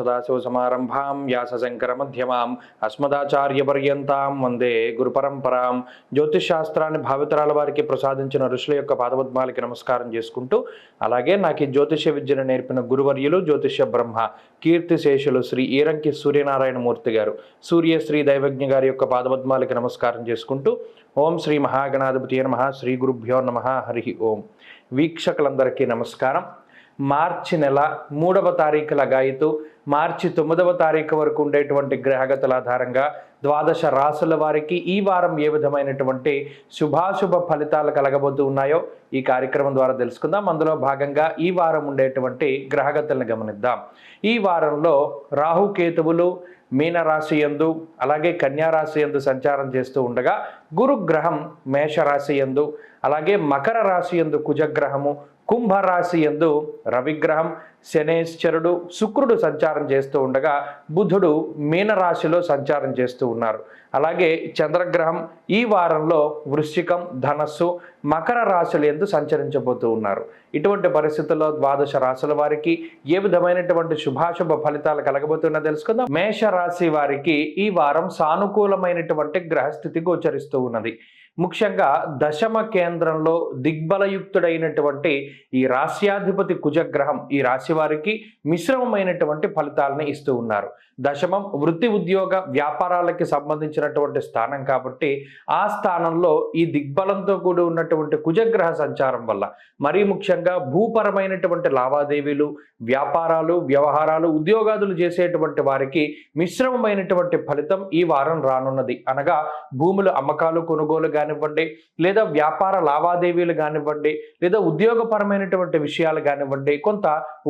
సదాశివసమారంభాం వ్యాసశంకరమధ్యమాం అస్మదాచార్యపర్యంతాం వందే గురుపరంపరాం. జ్యోతిషాస్త్రాన్ని భావితరాల వారికి ప్రసాదించిన ఋషుల యొక్క పాదపద్మాలకి నమస్కారం చేసుకుంటూ, అలాగే నాకు ఈ జ్యోతిష విద్యను నేర్పిన గురువర్యులు జ్యోతిష బ్రహ్మ కీర్తిశేషులు శ్రీ ఈరంకి సూర్యనారాయణమూర్తి గారు, సూర్యశ్రీ దైవజ్ఞ గారి యొక్క పాదపద్మాలకి నమస్కారం చేసుకుంటూ, ఓం శ్రీ మహాగణాధిపతి నమః, శ్రీ గురుభ్యో నమః, హరి ఓం. వీక్షకులందరికీ నమస్కారం. మార్చి నెల 3వ తారీఖు లగాయితూ మార్చి 9వ తారీఖు వరకు ఉండేటువంటి గ్రహగతుల ఆధారంగా ద్వాదశ రాసుల వారికి ఈ వారం ఏ విధమైనటువంటి శుభాశుభ ఫలితాలు కలగబోతూ ఉన్నాయో ఈ కార్యక్రమం ద్వారా తెలుసుకుందాం. అందులో భాగంగా ఈ వారం ఉండేటువంటి గ్రహగతులను గమనిద్దాం. ఈ వారంలో రాహుకేతువులు మీనరాశి యందు అలాగే కన్యారాశి యందు సంచారం చేస్తూ ఉండగా, గురుగ్రహం మేషరాశి యందు అలాగే మకర రాశి యందు కుజగ్రహము, కుంభరాశి యందు రవిగ్రహం, శనేశ్వరుడు, శుక్రుడు సంచారం చేస్తూ ఉండగా బుధుడు మీనరాశిలో సంచారం చేస్తూ ఉన్నారు. అలాగే చంద్రగ్రహం ఈ వారంలో వృశ్చికం, ధనస్సు, మకర రాశులు యందు సంచరించబోతూ ఉన్నారు. ఇటువంటి పరిస్థితుల్లో ద్వాదశ రాశుల వారికి ఏ విధమైనటువంటి శుభాశుభ ఫలితాలు కలగబోతున్నా తెలుసుకుందాం. మేషరాశి వారికి ఈ వారం సానుకూలమైనటువంటి గ్రహస్థితి గోచరిస్తూ ఉన్నది. ముఖ్యంగా దశమ కేంద్రంలో దిగ్బలయుక్తుడైనటువంటి ఈ రాశ్యాధిపతి కుజగ్రహం ఈ రాశి వారికి మిశ్రమమైనటువంటి ఫలితాలను ఇస్తూ ఉన్నారు. దశమం వృత్తి ఉద్యోగ వ్యాపారాలకి సంబంధించినటువంటి స్థానం కాబట్టి ఆ స్థానంలో ఈ దిగ్బలంతో కూడి ఉన్నటువంటి కుజగ్రహ సంచారం వల్ల మరీ ముఖ్యంగా భూపరమైనటువంటి లావాదేవీలు, వ్యాపారాలు, వ్యవహారాలు, ఉద్యోగాదులు చేసేటువంటి వారికి మిశ్రమమైనటువంటి ఫలితం ఈ వారం రానున్నది. అనగా భూముల అమ్మకాలు, కొనుగోలు కానివ్వండి, లేదా వ్యాపార లావాదేవీలు కానివ్వండి, లేదా ఉద్యోగపరమైనటువంటి విషయాలు కానివ్వండి, కొంత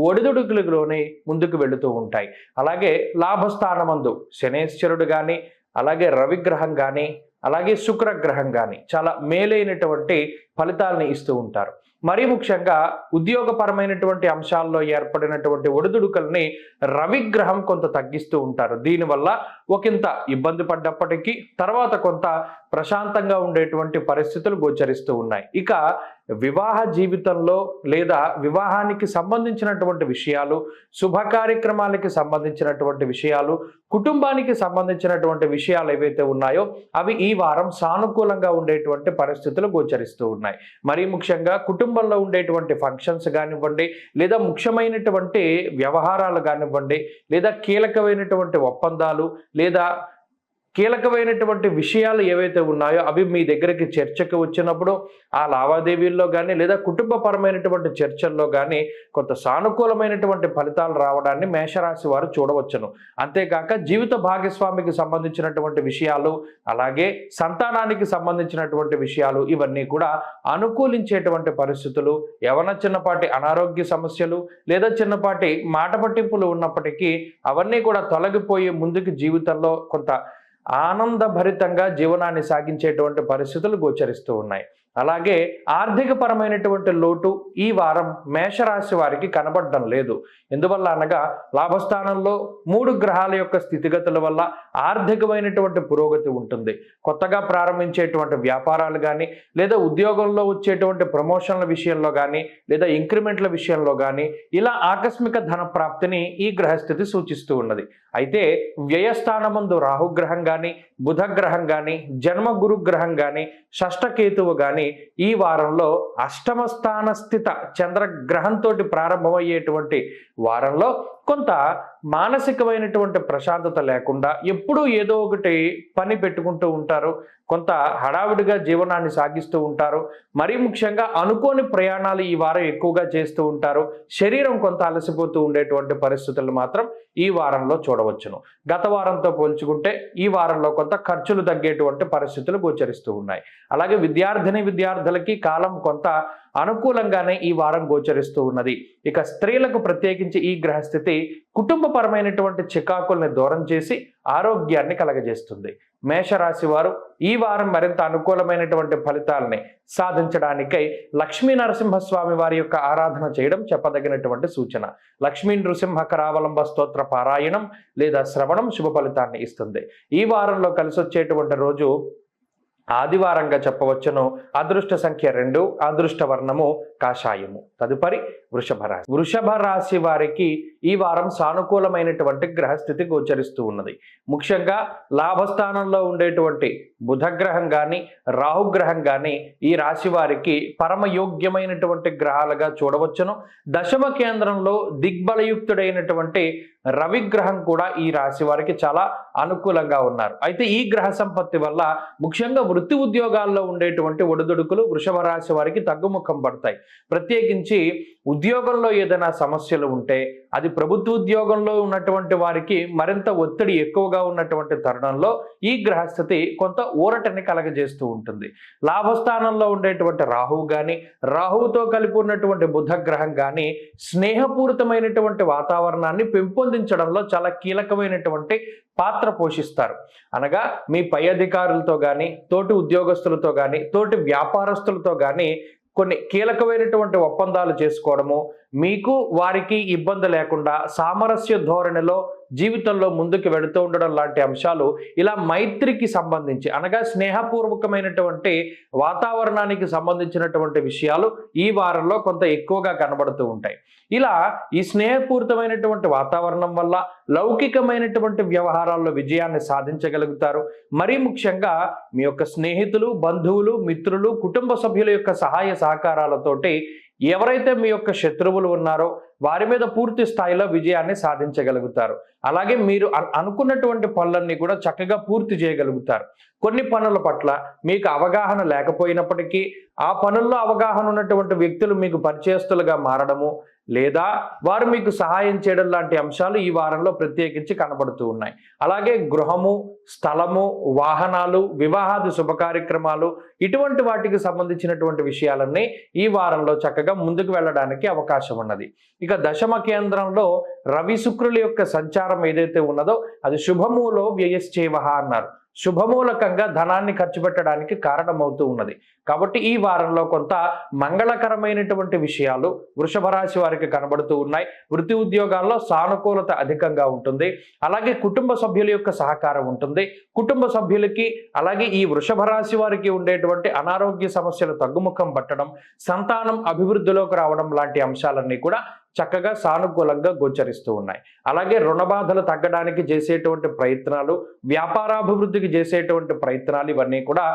ఒడిదుడుకులలోనే ముందుకు వెళుతూ ఉంటాయి. అలాగే లాభస్థానమందు శనేశ్వరుడు కానీ, అలాగే రవిగ్రహం కానీ, అలాగే శుక్రగ్రహం కానీ చాలా మేలైనటువంటి ఫలితాలని ఇస్తూ ఉంటారు. మరీ ముఖ్యంగా ఉద్యోగపరమైనటువంటి అంశాల్లో ఏర్పడినటువంటి ఒడిదుడుకుల్ని రవిగ్రహం కొంత తగ్గిస్తూ ఉంటారు. దీనివల్ల ఒకంత ఇబ్బంది పడ్డప్పటికీ తర్వాత కొంత ప్రశాంతంగా ఉండేటువంటి పరిస్థితులు గోచరిస్తూ ఉన్నాయి. ఇక వివాహ జీవితంలో లేదా వివాహానికి సంబంధించినటువంటి విషయాలు, శుభ కార్యక్రమాలకి సంబంధించినటువంటి విషయాలు, కుటుంబానికి సంబంధించినటువంటి విషయాలు ఏవైతే ఉన్నాయో అవి ఈ వారం సానుకూలంగా ఉండేటువంటి పరిస్థితులు గోచరిస్తూ ఉన్నాయి. మరీ ముఖ్యంగా కుటుంబంలో ఉండేటువంటి ఫంక్షన్స్ కానివ్వండి, లేదా ముఖ్యమైనటువంటి వ్యవహారాలు కానివ్వండి, లేదా కీలకమైనటువంటి ఒప్పందాలు, లేదా కీలకమైనటువంటి విషయాలు ఏవైతే ఉన్నాయో అవి మీ దగ్గరికి చర్చకు వచ్చినప్పుడు ఆ లావాదేవీల్లో కానీ లేదా కుటుంబపరమైనటువంటి చర్చల్లో కానీ కొంత సానుకూలమైనటువంటి ఫలితాలు రావడాన్ని మేషరాశి వారు చూడవచ్చును. అంతేకాక జీవిత భాగస్వామికి సంబంధించినటువంటి విషయాలు, అలాగే సంతానానికి సంబంధించినటువంటి విషయాలు ఇవన్నీ కూడా అనుకూలించేటువంటి పరిస్థితులు, ఏమైనా చిన్నపాటి అనారోగ్య సమస్యలు లేదా చిన్నపాటి మాట పట్టింపులు ఉన్నప్పటికీ అవన్నీ కూడా తొలగిపోయి ముందుకు జీవితంలో కొంత ఆనందభరితంగా జీవనాన్ని సాగించేటువంటి పరిస్థితులు గోచరిస్తూ ఉన్నాయి. అలాగే ఆర్థిక పరమైనటువంటి లోటు ఈ వారం మేషరాశి వారికి కనబడడం లేదు. ఎందువల్ల అనగా లాభస్థానంలో 3 గ్రహాల యొక్క స్థితిగతుల వల్ల ఆర్థికమైనటువంటి పురోగతి ఉంటుంది. కొత్తగా ప్రారంభించేటువంటి వ్యాపారాలు కానీ, లేదా ఉద్యోగంలో వచ్చేటువంటి ప్రమోషన్ల విషయంలో కానీ, లేదా ఇంక్రిమెంట్ల విషయంలో కానీ ఇలా ఆకస్మిక ధన ప్రాప్తిని ఈ గ్రహస్థితి సూచిస్తూ ఉన్నది. అయితే వ్యయస్థానమందు రాహుగ్రహం కానీ, బుధగ్రహం కానీ, జన్మ గురుగ్రహం కానీ, షష్ఠకేతువు కానీ ఈ వారంలో అష్టమ స్థాన స్థిత చంద్రగ్రహంతో ప్రారంభమయ్యేటువంటి వారంలో కొంత మానసికమైనటువంటి ప్రశాంతత లేకుండా ఎప్పుడూ ఏదో ఒకటి పని పెట్టుకుంటూ ఉంటారు. కొంత హడావిడిగా జీవనాన్ని సాగిస్తూ ఉంటారు. మరీ ముఖ్యంగా అనుకోని ప్రయాణాలు ఈ వారం ఎక్కువగా చేస్తూ ఉంటారు. శరీరం కొంత అలసిపోతూ ఉండేటువంటి పరిస్థితులు మాత్రం ఈ వారంలో చూడవచ్చును. గత వారంతో పోల్చుకుంటే ఈ వారంలో కొంత ఖర్చులు తగ్గేటువంటి పరిస్థితులు గోచరిస్తూ ఉన్నాయి. అలాగే విద్యార్థులకి కాలం కొంత అనుకూలంగానే ఈ వారం గోచరిస్తూ ఉన్నది. ఇక స్త్రీలకు ప్రత్యేకించి ఈ గ్రహస్థితి కుటుంబపరమైనటువంటి చికాకుల్ని దూరం చేసి ఆరోగ్యాన్ని కలగజేస్తుంది. మేషరాశి వారు ఈ వారం మరింత అనుకూలమైనటువంటి ఫలితాలని సాధించడానికై లక్ష్మీ నరసింహస్వామి వారి యొక్క ఆరాధన చేయడం చెప్పదగినటువంటి సూచన. లక్ష్మీ నృసింహ కరావలంబ స్తోత్ర పారాయణం లేదా శ్రవణం శుభ ఫలితాన్ని ఇస్తుంది. ఈ వారంలో కలిసి వచ్చేటువంటి రోజు ఆదివారంగా చెప్పవచ్చును. అదృష్ట సంఖ్య 2, అదృష్ట వర్ణము కాషాయము. తదుపరి వృషభ రాశి. వృషభ రాశి వారికి ఈ వారం సానుకూలమైనటువంటి గ్రహస్థితి గోచరిస్తూ ఉన్నది. ముఖ్యంగా లాభస్థానంలో ఉండేటువంటి బుధగ్రహం కానీ రాహుగ్రహం కానీ ఈ రాశి వారికి పరమయోగ్యమైనటువంటి గ్రహాలుగా చూడవచ్చును. దశమ కేంద్రంలో దిగ్బలయుక్తుడైనటువంటి రవిగ్రహం కూడా ఈ రాశి వారికి చాలా అనుకూలంగా ఉన్నారు. అయితే ఈ గ్రహ సంపత్తి వల్ల ముఖ్యంగా వృత్తి ఉద్యోగాల్లో ఉండేటువంటి ఒడిదుడుకులు వృషభ రాశి వారికి తగ్గుముఖం పడతాయి. ప్రత్యేకించి ఉద్యోగంలో ఏదైనా సమస్యలు ఉంటే అది ప్రభుత్వ ఉద్యోగంలో ఉన్నటువంటి వారికి మరింత ఒత్తిడి ఎక్కువగా ఉన్నటువంటి తరుణంలో ఈ గ్రహస్థితి కొంత ఊరటని కలగజేస్తూ ఉంటుంది. లాభస్థానంలో ఉండేటువంటి రాహువు కానీ రాహువుతో కలిపి ఉన్నటువంటి బుధగ్రహం కానీ స్నేహపూరితమైనటువంటి వాతావరణాన్ని పెంపొందించడంలో చాలా కీలకమైనటువంటి పాత్ర పోషిస్తారు. అనగా మీ పై అధికారులతో కానీ తోటి ఉద్యోగస్తులతో కానీ తోటి వ్యాపారస్తులతో కానీ కొన్ని కీలకమైనటువంటి ఒప్పందాలు చేసుకోవడము, మీకు వారికి ఇబ్బంది లేకుండా సామరస్య ధోరణిలో జీవితంలో ముందుకు వెళుతూ ఉండడం లాంటి అంశాలు ఇలా మైత్రికి సంబంధించి అనగా స్నేహపూర్వకమైనటువంటి వాతావరణానికి సంబంధించినటువంటి విషయాలు ఈ వారంలో కొంత ఎక్కువగా కనబడుతూ ఉంటాయి. ఇలా ఈ స్నేహపూరితమైనటువంటి వాతావరణం వల్ల లౌకికమైనటువంటి వ్యవహారాల్లో విజయాన్ని సాధించగలుగుతారు. మరీ ముఖ్యంగా మీ యొక్క స్నేహితులు, బంధువులు, మిత్రులు, కుటుంబ సభ్యుల యొక్క సహాయ సహకారాలతోటి ఎవరైతే మీ యొక్క శత్రువులు ఉన్నారో వారి మీద పూర్తి స్థాయిలో విజయాన్ని సాధించగలుగుతారు. అలాగే మీరు అనుకున్నటువంటి పనులన్నీ కూడా చక్కగా పూర్తి చేయగలుగుతారు. కొన్ని పనుల పట్ల మీకు అవగాహన లేకపోయినప్పటికీ ఆ పనుల్లో అవగాహన ఉన్నటువంటి వ్యక్తులు మీకు పరిచయస్తులుగా మారడము లేదా వారు మీకు సహాయం చేయడం లాంటి అంశాలు ఈ వారంలో ప్రత్యేకించి కనబడుతూ ఉన్నాయి. అలాగే గృహము, స్థలము, వాహనాలు, వివాహాది శుభ కార్యక్రమాలు ఇటువంటి వాటికి సంబంధించినటువంటి విషయాలన్నీ ఈ వారంలో చక్కగా ముందుకు వెళ్ళడానికి అవకాశం ఉన్నది. ఇక దశమ కేంద్రంలో రవి శుక్రుల యొక్క సంచారం ఏదైతే ఉన్నదో అది శుభములో వ్యయశ్చేవహ అన్నారు. శుభమూలకంగా ధనాన్ని ఖర్చు పెట్టడానికి కారణమవుతూ ఉన్నది. కాబట్టి ఈ వారంలో కొంత మంగళకరమైనటువంటి విషయాలు వృషభ రాశి వారికి కనబడుతూ ఉన్నాయి. వృత్తి ఉద్యోగాల్లో సానుకూలత అధికంగా ఉంటుంది. అలాగే కుటుంబ సభ్యుల యొక్క సహకారం ఉంటుంది. కుటుంబ సభ్యులకి అలాగే ఈ వృషభ రాశి వారికి ఉండేటువంటి అనారోగ్య సమస్యలు తగ్గుముఖం పట్టడం, సంతానం అభివృద్ధిలోకి రావడం లాంటి అంశాలన్నీ కూడా చక్కగా సానుకూలంగా గోచరిస్తూ ఉన్నాయి. అలాగే రుణ బాధలు తగ్గడానికి చేసేటువంటి ప్రయత్నాలు, వ్యాపారాభివృద్ధికి చేసేటువంటి ప్రయత్నాలు ఇవన్నీ కూడా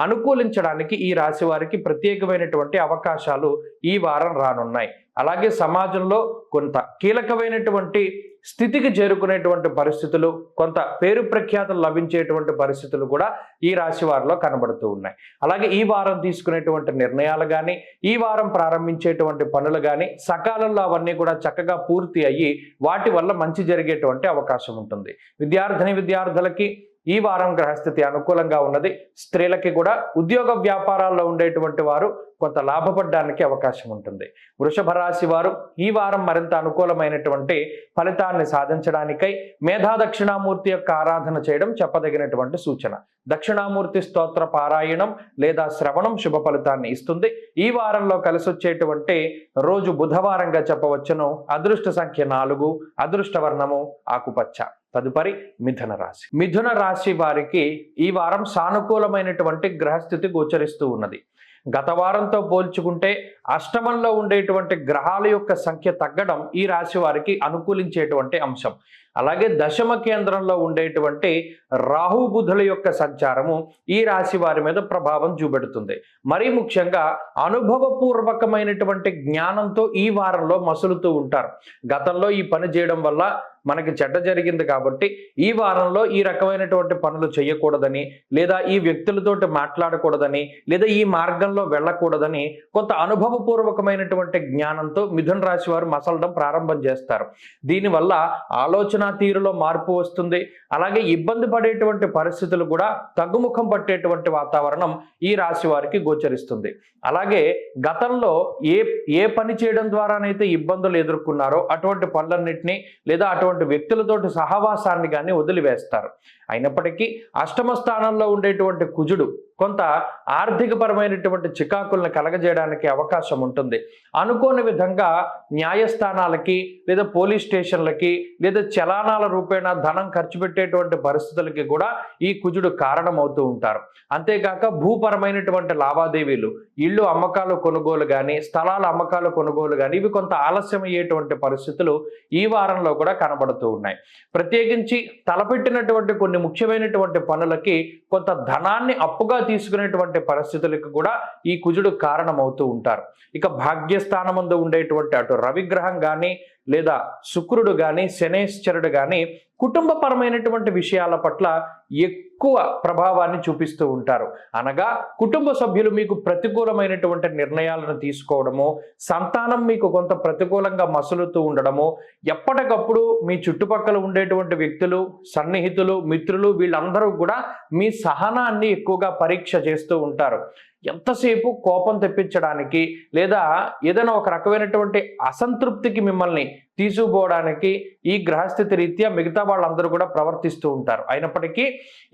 అనుకూలించడానికి ఈ రాశి వారికి ప్రత్యేకమైనటువంటి అవకాశాలు ఈ వారం రానున్నాయి. అలాగే సమాజంలో కొంత కీలకమైనటువంటి స్థితికి చేరుకునేటువంటి పరిస్థితులు, కొంత పేరు ప్రఖ్యాతులు లభించేటువంటి పరిస్థితులు కూడా ఈ రాశి వారిలో కనబడుతూ ఉన్నాయి. అలాగే ఈ వారం తీసుకునేటువంటి నిర్ణయాలు కానీ ఈ వారం ప్రారంభించేటువంటి పనులు కానీ సకాలంలో అవన్నీ కూడా చక్కగా పూర్తి అయ్యి వాటి వల్ల మంచి జరిగేటువంటి అవకాశం ఉంటుంది. విద్యార్థులకి ఈ వారం గ్రహస్థితి అనుకూలంగా ఉన్నది. స్త్రీలకి కూడా ఉద్యోగ వ్యాపారాల్లో ఉండేటువంటి వారు కొంత లాభపడడానికి అవకాశం ఉంటుంది. వృషభ రాశి వారు ఈ వారం మరింత అనుకూలమైనటువంటి ఫలితాన్ని సాధించడానికై మేధా దక్షిణామూర్తి యొక్క ఆరాధన చేయడం చెప్పదగినటువంటి సూచన. దక్షిణామూర్తి స్తోత్ర పారాయణం లేదా శ్రవణం శుభ ఫలితాన్ని ఇస్తుంది. ఈ వారంలో కలిసి వచ్చేటువంటి రోజు బుధవారంగా చెప్పవచ్చును. అదృష్ట సంఖ్య 4, అదృష్ట వర్ణము ఆకుపచ్చ. తదుపరి మిథున రాశి. మిథున రాశి వారికి ఈ వారం సానుకూలమైనటువంటి గ్రహస్థితి గోచరిస్తూ ఉన్నది. గత వారంతో పోల్చుకుంటే అష్టమంలో ఉండేటువంటి గ్రహాల యొక్క సంఖ్య తగ్గడం ఈ రాశి వారికి అనుకూలించేటువంటి అంశం. అలాగే దశమ కేంద్రంలో ఉండేటువంటి రాహు బుధుల యొక్క సంచారము ఈ రాశి వారి మీద ప్రభావం చూపెడుతుంది. మరీ ముఖ్యంగా అనుభవపూర్వకమైనటువంటి జ్ఞానంతో ఈ వారంలో మసులుతూ ఉంటారు. గతంలో ఈ పని చేయడం వల్ల మనకి చెడ్డ జరిగింది కాబట్టి ఈ వారంలో ఈ రకమైనటువంటి పనులు చేయకూడదని లేదా ఈ వ్యక్తులతోటి మాట్లాడకూడదని లేదా ఈ మార్గంలో వెళ్ళకూడదని కొంత అనుభవపూర్వకమైనటువంటి జ్ఞానంతో మిథున రాశి వారు మసలడం ప్రారంభం చేస్తారు. దీనివల్ల ఆలోచన తీరులో మార్పు వస్తుంది. అలాగే ఇబ్బంది పడేటువంటి పరిస్థితులు కూడా తగ్గుముఖం పట్టేటువంటి వాతావరణం ఈ రాశి వారికి గోచరిస్తుంది. అలాగే గతంలో ఏ పని చేయడం ద్వారానైతే ఇబ్బందులు ఎదుర్కొన్నారో అటువంటి పనులన్నింటినీ లేదా అటువంటి వ్యక్తులతోటి సహవాసాన్ని కానీ వదిలివేస్తారు. అయినప్పటికీ అష్టమ స్థానంలో ఉండేటువంటి కుజుడు కొంత ఆర్థికపరమైనటువంటి చికాకులను కలగజేయడానికి అవకాశం ఉంటుంది. అనుకోని విధంగా న్యాయస్థానాలకి లేదా పోలీస్ స్టేషన్లకి లేదా చలానాల రూపేణా ధనం ఖర్చు పెట్టేటువంటి పరిస్థితులకి కూడా ఈ కుజుడు కారణమవుతూ ఉంటారు. అంతేకాక భూపరమైనటువంటి లావాదేవీలు, ఇళ్ళు అమ్మకాలు కొనుగోలు కానీ, స్థలాల అమ్మకాలు కొనుగోలు కానీ, ఇవి కొంత ఆలస్యం అయ్యేటువంటి పరిస్థితులు ఈ వారంలో కూడా కనబడుతూ ఉన్నాయి. ప్రత్యేకించి తలపెట్టినటువంటి కొన్ని ముఖ్యమైనటువంటి పనులకి కొంత ధనాన్ని అప్పుగా తీసుకునేటువంటి పరిస్థితులకు కూడా ఈ కుజుడు కారణమవుతూ ఉంటారు. ఇక భాగ్యస్థానమందు ఉండేటువంటి అటు రవిగ్రహం కానీ లేదా శుక్రుడు కానీ శనేశ్వరుడు కానీ కుటుంబపరమైనటువంటి విషయాల పట్ల ఎక్కువ ప్రభావాన్ని చూపిస్తూ ఉంటారు. అనగా కుటుంబ సభ్యులు మీకు ప్రతికూలమైనటువంటి నిర్ణయాలను తీసుకోవడము, సంతానం మీకు కొంత ప్రతికూలంగా మసులుతూ ఉండడము, ఎప్పటికప్పుడు మీ చుట్టుపక్కల ఉండేటువంటి వ్యక్తులు, సన్నిహితులు, మిత్రులు వీళ్ళందరూ కూడా మీ సహనాన్ని ఎక్కువగా పరీక్ష చేస్తూ ఉంటారు. ఎంతసేపు కోపం తెప్పించడానికి లేదా ఏదైనా ఒక రకమైనటువంటి అసంతృప్తికి మిమ్మల్ని తీసుకుపోవడానికి ఈ గ్రహస్థితి రీత్యా మిగతా వాళ్ళందరూ కూడా ప్రవర్తిస్తూ ఉంటారు. అయినప్పటికీ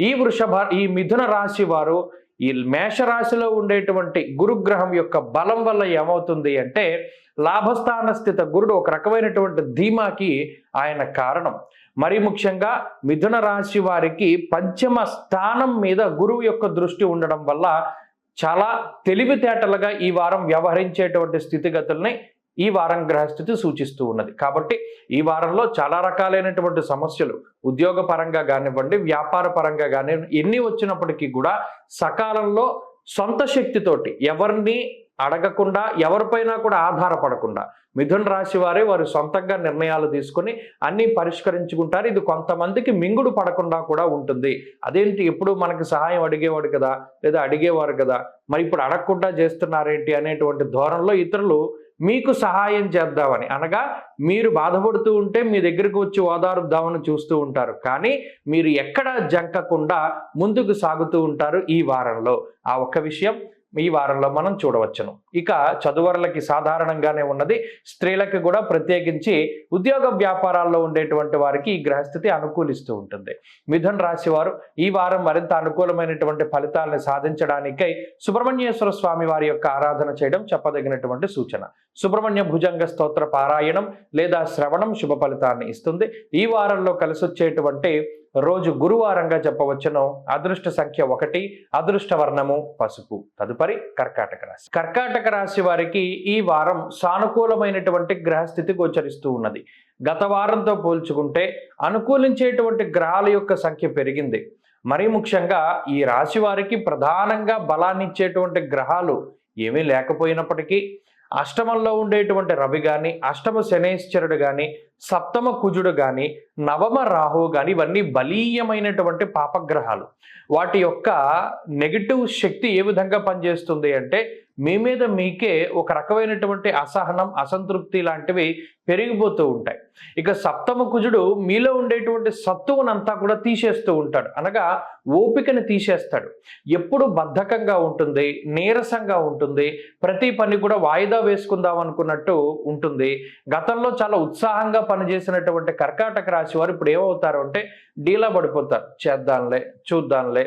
ఈ మిథున రాశి వారు ఈ మేషరాశిలో ఉండేటువంటి గురుగ్రహం యొక్క బలం వల్ల ఏమవుతుంది అంటే, లాభస్థాన స్థిత గురుడు ఒక రకమైనటువంటి ధీమాకి ఆయన కారణం. మరి ముఖ్యంగా మిథున రాశి వారికి పంచమ స్థానం మీద గురువు యొక్క దృష్టి ఉండడం వల్ల చాలా తెలివితేటలుగా ఈ వారం వ్యవహరించేటువంటి స్థితిగతుల్ని ఈ వారం గ్రహస్థితి సూచిస్తూ ఉన్నది. కాబట్టి ఈ వారంలో చాలా రకాలైనటువంటి సమస్యలు ఉద్యోగ పరంగా కానివ్వండి, వ్యాపార పరంగా కానివ్వండి, ఎన్ని వచ్చినప్పటికీ కూడా సకాలంలో సొంత శక్తితోటి ఎవరిని అడగకుండా, ఎవరిపైన కూడా ఆధారపడకుండా మిథున రాశి వారు సొంతంగా నిర్ణయాలు తీసుకొని అన్నీ పరిష్కరించుకుంటారు. ఇది కొంతమందికి మింగుడు పడకుండా కూడా ఉంటుంది. అదేంటి, ఎప్పుడు మనకి సహాయం అడిగేవాడు కదా లేదా అడిగేవారు కదా, మరి ఇప్పుడు అడగకుండా చేస్తున్నారేంటి అనేటువంటి ధోరణిలో ఇతరులు మీకు సహాయం చేద్దామని, అనగా మీరు బాధపడుతూ ఉంటే మీ దగ్గరకు వచ్చి ఓదారుద్దామని చూస్తూ ఉంటారు. కానీ మీరు ఎక్కడా జంకకుండా ముందుకు సాగుతూ ఉంటారు ఈ వారంలో. ఆ ఒక్క విషయం ఈ వారంలో మనం చూడవచ్చును. ఇక చదువరులకి సాధారణంగానే ఉన్నది, స్త్రీలకి కూడా ప్రత్యేకించి ఉద్యోగ వ్యాపారాల్లో ఉండేటువంటి వారికి ఈ గ్రహస్థితి అనుకూలిస్తూ ఉంటుంది. మిథున రాశి వారు ఈ వారం మరింత అనుకూలమైనటువంటి ఫలితాలను సాధించడానికై సుబ్రహ్మణ్యేశ్వర స్వామి వారి యొక్క ఆరాధన చేయడం చెప్పదగినటువంటి సూచన. సుబ్రహ్మణ్య భుజంగ స్తోత్ర పారాయణం లేదా శ్రవణం శుభ ఫలితాన్ని ఇస్తుంది. ఈ వారంలో కలిసి వచ్చేటువంటి రోజు గురువారంగా చెప్పవచ్చును. అదృష్ట సంఖ్య 1, అదృష్ట వర్ణము పసుపు. తదుపరి కర్కాటక రాశి. కర్కాటక రాశి వారికి ఈ వారం సానుకూలమైనటువంటి గ్రహస్థితి గోచరిస్తూ ఉన్నది. గత వారంతో పోల్చుకుంటే అనుకూలించేటువంటి గ్రహాల యొక్క సంఖ్య పెరిగింది. మరీ ముఖ్యంగా ఈ రాశి వారికి ప్రధానంగా బలాన్ని ఇచ్చేటువంటి గ్రహాలు ఏమీ లేకపోయినప్పటికీ అష్టమంలో ఉండేటువంటి రవి కానీ, అష్టమ శనేశ్వరుడు కానీ, సప్తమ కుజుడు కానీ, నవమ రాహువు కానీ, ఇవన్నీ బలీయమైనటువంటి పాపగ్రహాలు. వాటి యొక్క నెగిటివ్ శక్తి ఏ విధంగా పనిచేస్తుంది అంటే, మీ మీద మీకే ఒక రకమైనటువంటి అసహనం, అసంతృప్తి లాంటివి పెరిగిపోతూ ఉంటాయి. ఇక సప్తమ కుజుడు మీలో ఉండేటువంటి సత్తువునంతా కూడా తీసేస్తూ ఉంటాడు, అనగా ఓపికని తీసేస్తాడు. ఎప్పుడు బద్ధకంగా ఉంటుంది, నీరసంగా ఉంటుంది, ప్రతి పని కూడా వాయిదా వేసుకుందాం అనుకున్నట్టు ఉంటుంది. గతంలో చాలా ఉత్సాహంగా పనిచేసినటువంటి కర్కాటక రాశి వారు ఇప్పుడు ఏమవుతారు అంటే డీలా పడిపోతారు. చేద్దాంలే, చూద్దాంలే,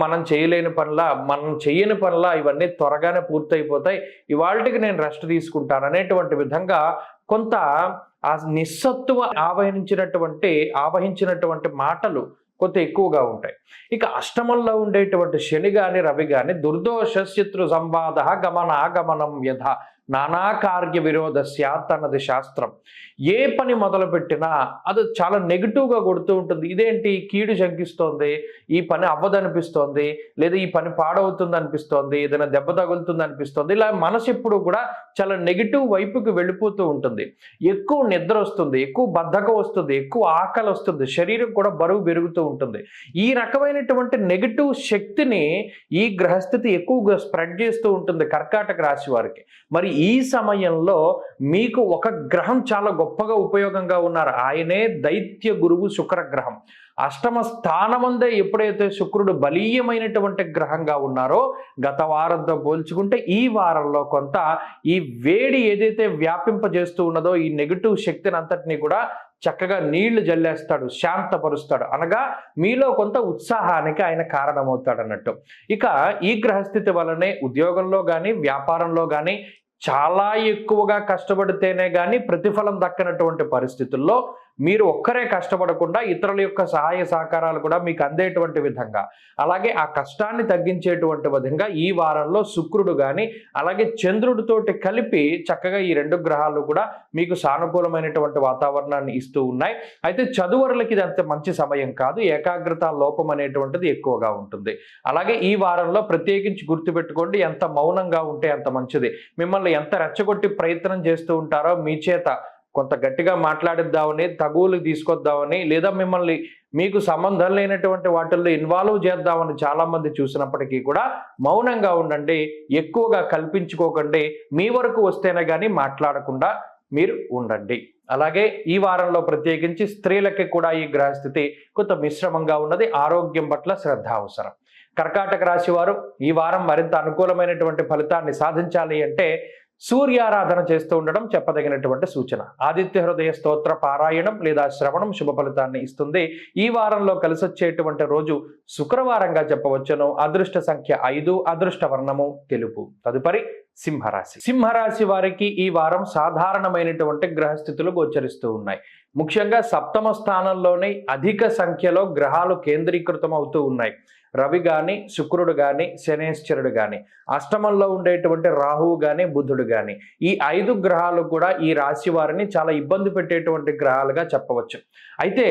మనం చేయలేని పనులా, మనం చెయ్యని పనులా, ఇవన్నీ త్వరగానే పూర్తయిపోతాయి, ఇవాళకి నేను రెస్ట్ తీసుకుంటాను అనేటువంటి విధంగా కొంత ఆ నిస్సత్తువ ఆవహించినటువంటి మాటలు కొంత ఎక్కువగా ఉంటాయి. ఇక అష్టమంలో ఉండేటువంటి శని గాని రవి గాని దుర్దోష శత్రు సంవాద గమనాగమనం యథ నానా కార్య విరోధస్యాత్ అన్నది శాస్త్రం. ఏ పని మొదలుపెట్టినా అది చాలా నెగిటివ్గా కొడుతూ ఉంటుంది. ఇదేంటి, కీడు శంకిస్తోంది, ఈ పని అవ్వదనిపిస్తోంది, లేదా ఈ పని పాడవుతుంది అనిపిస్తోంది, ఏదైనా దెబ్బ తగులుతుంది అనిపిస్తోంది. ఇలా మనసు ఎప్పుడు కూడా చాలా నెగిటివ్ వైపుకి వెళ్ళిపోతూ ఉంటుంది. ఎక్కువ నిద్ర వస్తుంది, ఎక్కువ బద్ధకం వస్తుంది, ఎక్కువ ఆకలి వస్తుంది, శరీరం కూడా బరువు పెరుగుతూ ఉంటుంది. ఈ రకమైనటువంటి నెగిటివ్ శక్తిని ఈ గ్రహస్థితి ఎక్కువగా స్ప్రెడ్ చేస్తూ ఉంటుంది కర్కాటక రాశి వారికి. మరి ఈ సమయంలో మీకు ఒక గ్రహం చాలా గొప్పగా ఉపయోగంగా ఉన్నారు. ఆయనే దైత్య గురువు శుక్రగ్రహం. అష్టమ స్థానమందే ఎప్పుడైతే శుక్రుడు బలీయమైనటువంటి గ్రహంగా ఉన్నారో గత వారంతో పోల్చుకుంటే ఈ వారంలో కొంత ఈ వేడి ఏదైతే వ్యాపింపజేస్తూ ఉన్నదో ఈ నెగిటివ్ శక్తిని అంతటినీ కూడా చక్కగా నీళ్లు జల్లేస్తాడు, శాంతపరుస్తాడు. అనగా మీలో కొంత ఉత్సాహానికి ఆయన కారణమవుతాడు అన్నట్టు. ఇక ఈ గ్రహస్థితి వలనే ఉద్యోగంలో కానీ వ్యాపారంలో కానీ చాలా ఎక్కువగా కష్టపడితేనే కానీ ప్రతిఫలం దక్కనటువంటి పరిస్థితుల్లో మీరు ఒక్కరే కష్టపడకుండా ఇతరుల యొక్క సహాయ సహకారాలు కూడా మీకు అందేటువంటి విధంగా, అలాగే ఆ కష్టాన్ని తగ్గించేటువంటి విధంగా ఈ వారంలో శుక్రుడు కానీ అలాగే చంద్రుడితోటి కలిపి చక్కగా ఈ 2 గ్రహాలు కూడా మీకు సానుకూలమైనటువంటి వాతావరణాన్ని ఇస్తూ ఉన్నాయి. అయితే చదువరులకి ఇది అంత మంచి సమయం కాదు, ఏకాగ్రత లోపం అనేటువంటిది ఎక్కువగా ఉంటుంది. అలాగే ఈ వారంలో ప్రత్యేకించి గుర్తుపెట్టుకోండి, ఎంత మౌనంగా ఉంటే అంత మంచిది. మిమ్మల్ని ఎంత రెచ్చగొట్టి ప్రయత్నం చేస్తూ ఉంటారో మీ చేత కొంత గట్టిగా మాట్లాడిద్దామని, తగువులు తీసుకొద్దామని, లేదా మిమ్మల్ని మీకు సంబంధం లేనటువంటి వాటిల్లో ఇన్వాల్వ్ చేద్దామని చాలామంది చూసినప్పటికీ కూడా మౌనంగా ఉండండి, ఎక్కువగా కల్పించుకోకండి. మీ వరకు వస్తేనే కానీ మాట్లాడకుండా మీరు ఉండండి. అలాగే ఈ వారంలో ప్రత్యేకించి స్త్రీలకి కూడా ఈ గ్రహస్థితి కొంత మిశ్రమంగా ఉన్నది. ఆరోగ్యం పట్ల శ్రద్ధ అవసరం. కర్కాటక రాశి వారు ఈ వారం మరింత అనుకూలమైనటువంటి ఫలితాన్ని సాధించాలి అంటే సూర్యారాధన చేస్తూ ఉండడం చెప్పదగినటువంటి సూచన. ఆదిత్య హృదయ స్తోత్ర పారాయణం లేదా శ్రవణం శుభ ఫలితాన్ని ఇస్తుంది. ఈ వారంలో కలిసొచ్చేటువంటి రోజు శుక్రవారంగా చెప్పవచ్చును. అదృష్ట సంఖ్య 5, అదృష్ట వర్ణము తెలుపు. తదుపరి సింహరాశి. సింహరాశి వారికి ఈ వారం సాధారణమైనటువంటి గ్రహస్థితులు గోచరిస్తూ ఉన్నాయి. ముఖ్యంగా సప్తమ స్థానంలోనే అధిక సంఖ్యలో గ్రహాలు కేంద్రీకృతం అవుతూ ఉన్నాయి. రవి కానీ, శుక్రుడు కానీ, శనేశ్వరుడు కానీ, అష్టమంలో ఉండేటువంటి రాహువు కానీ, బుధుడు కానీ, ఈ 5 గ్రహాలు కూడా ఈ రాశి వారిని చాలా ఇబ్బంది పెట్టేటువంటి గ్రహాలుగా చెప్పవచ్చు. అయితే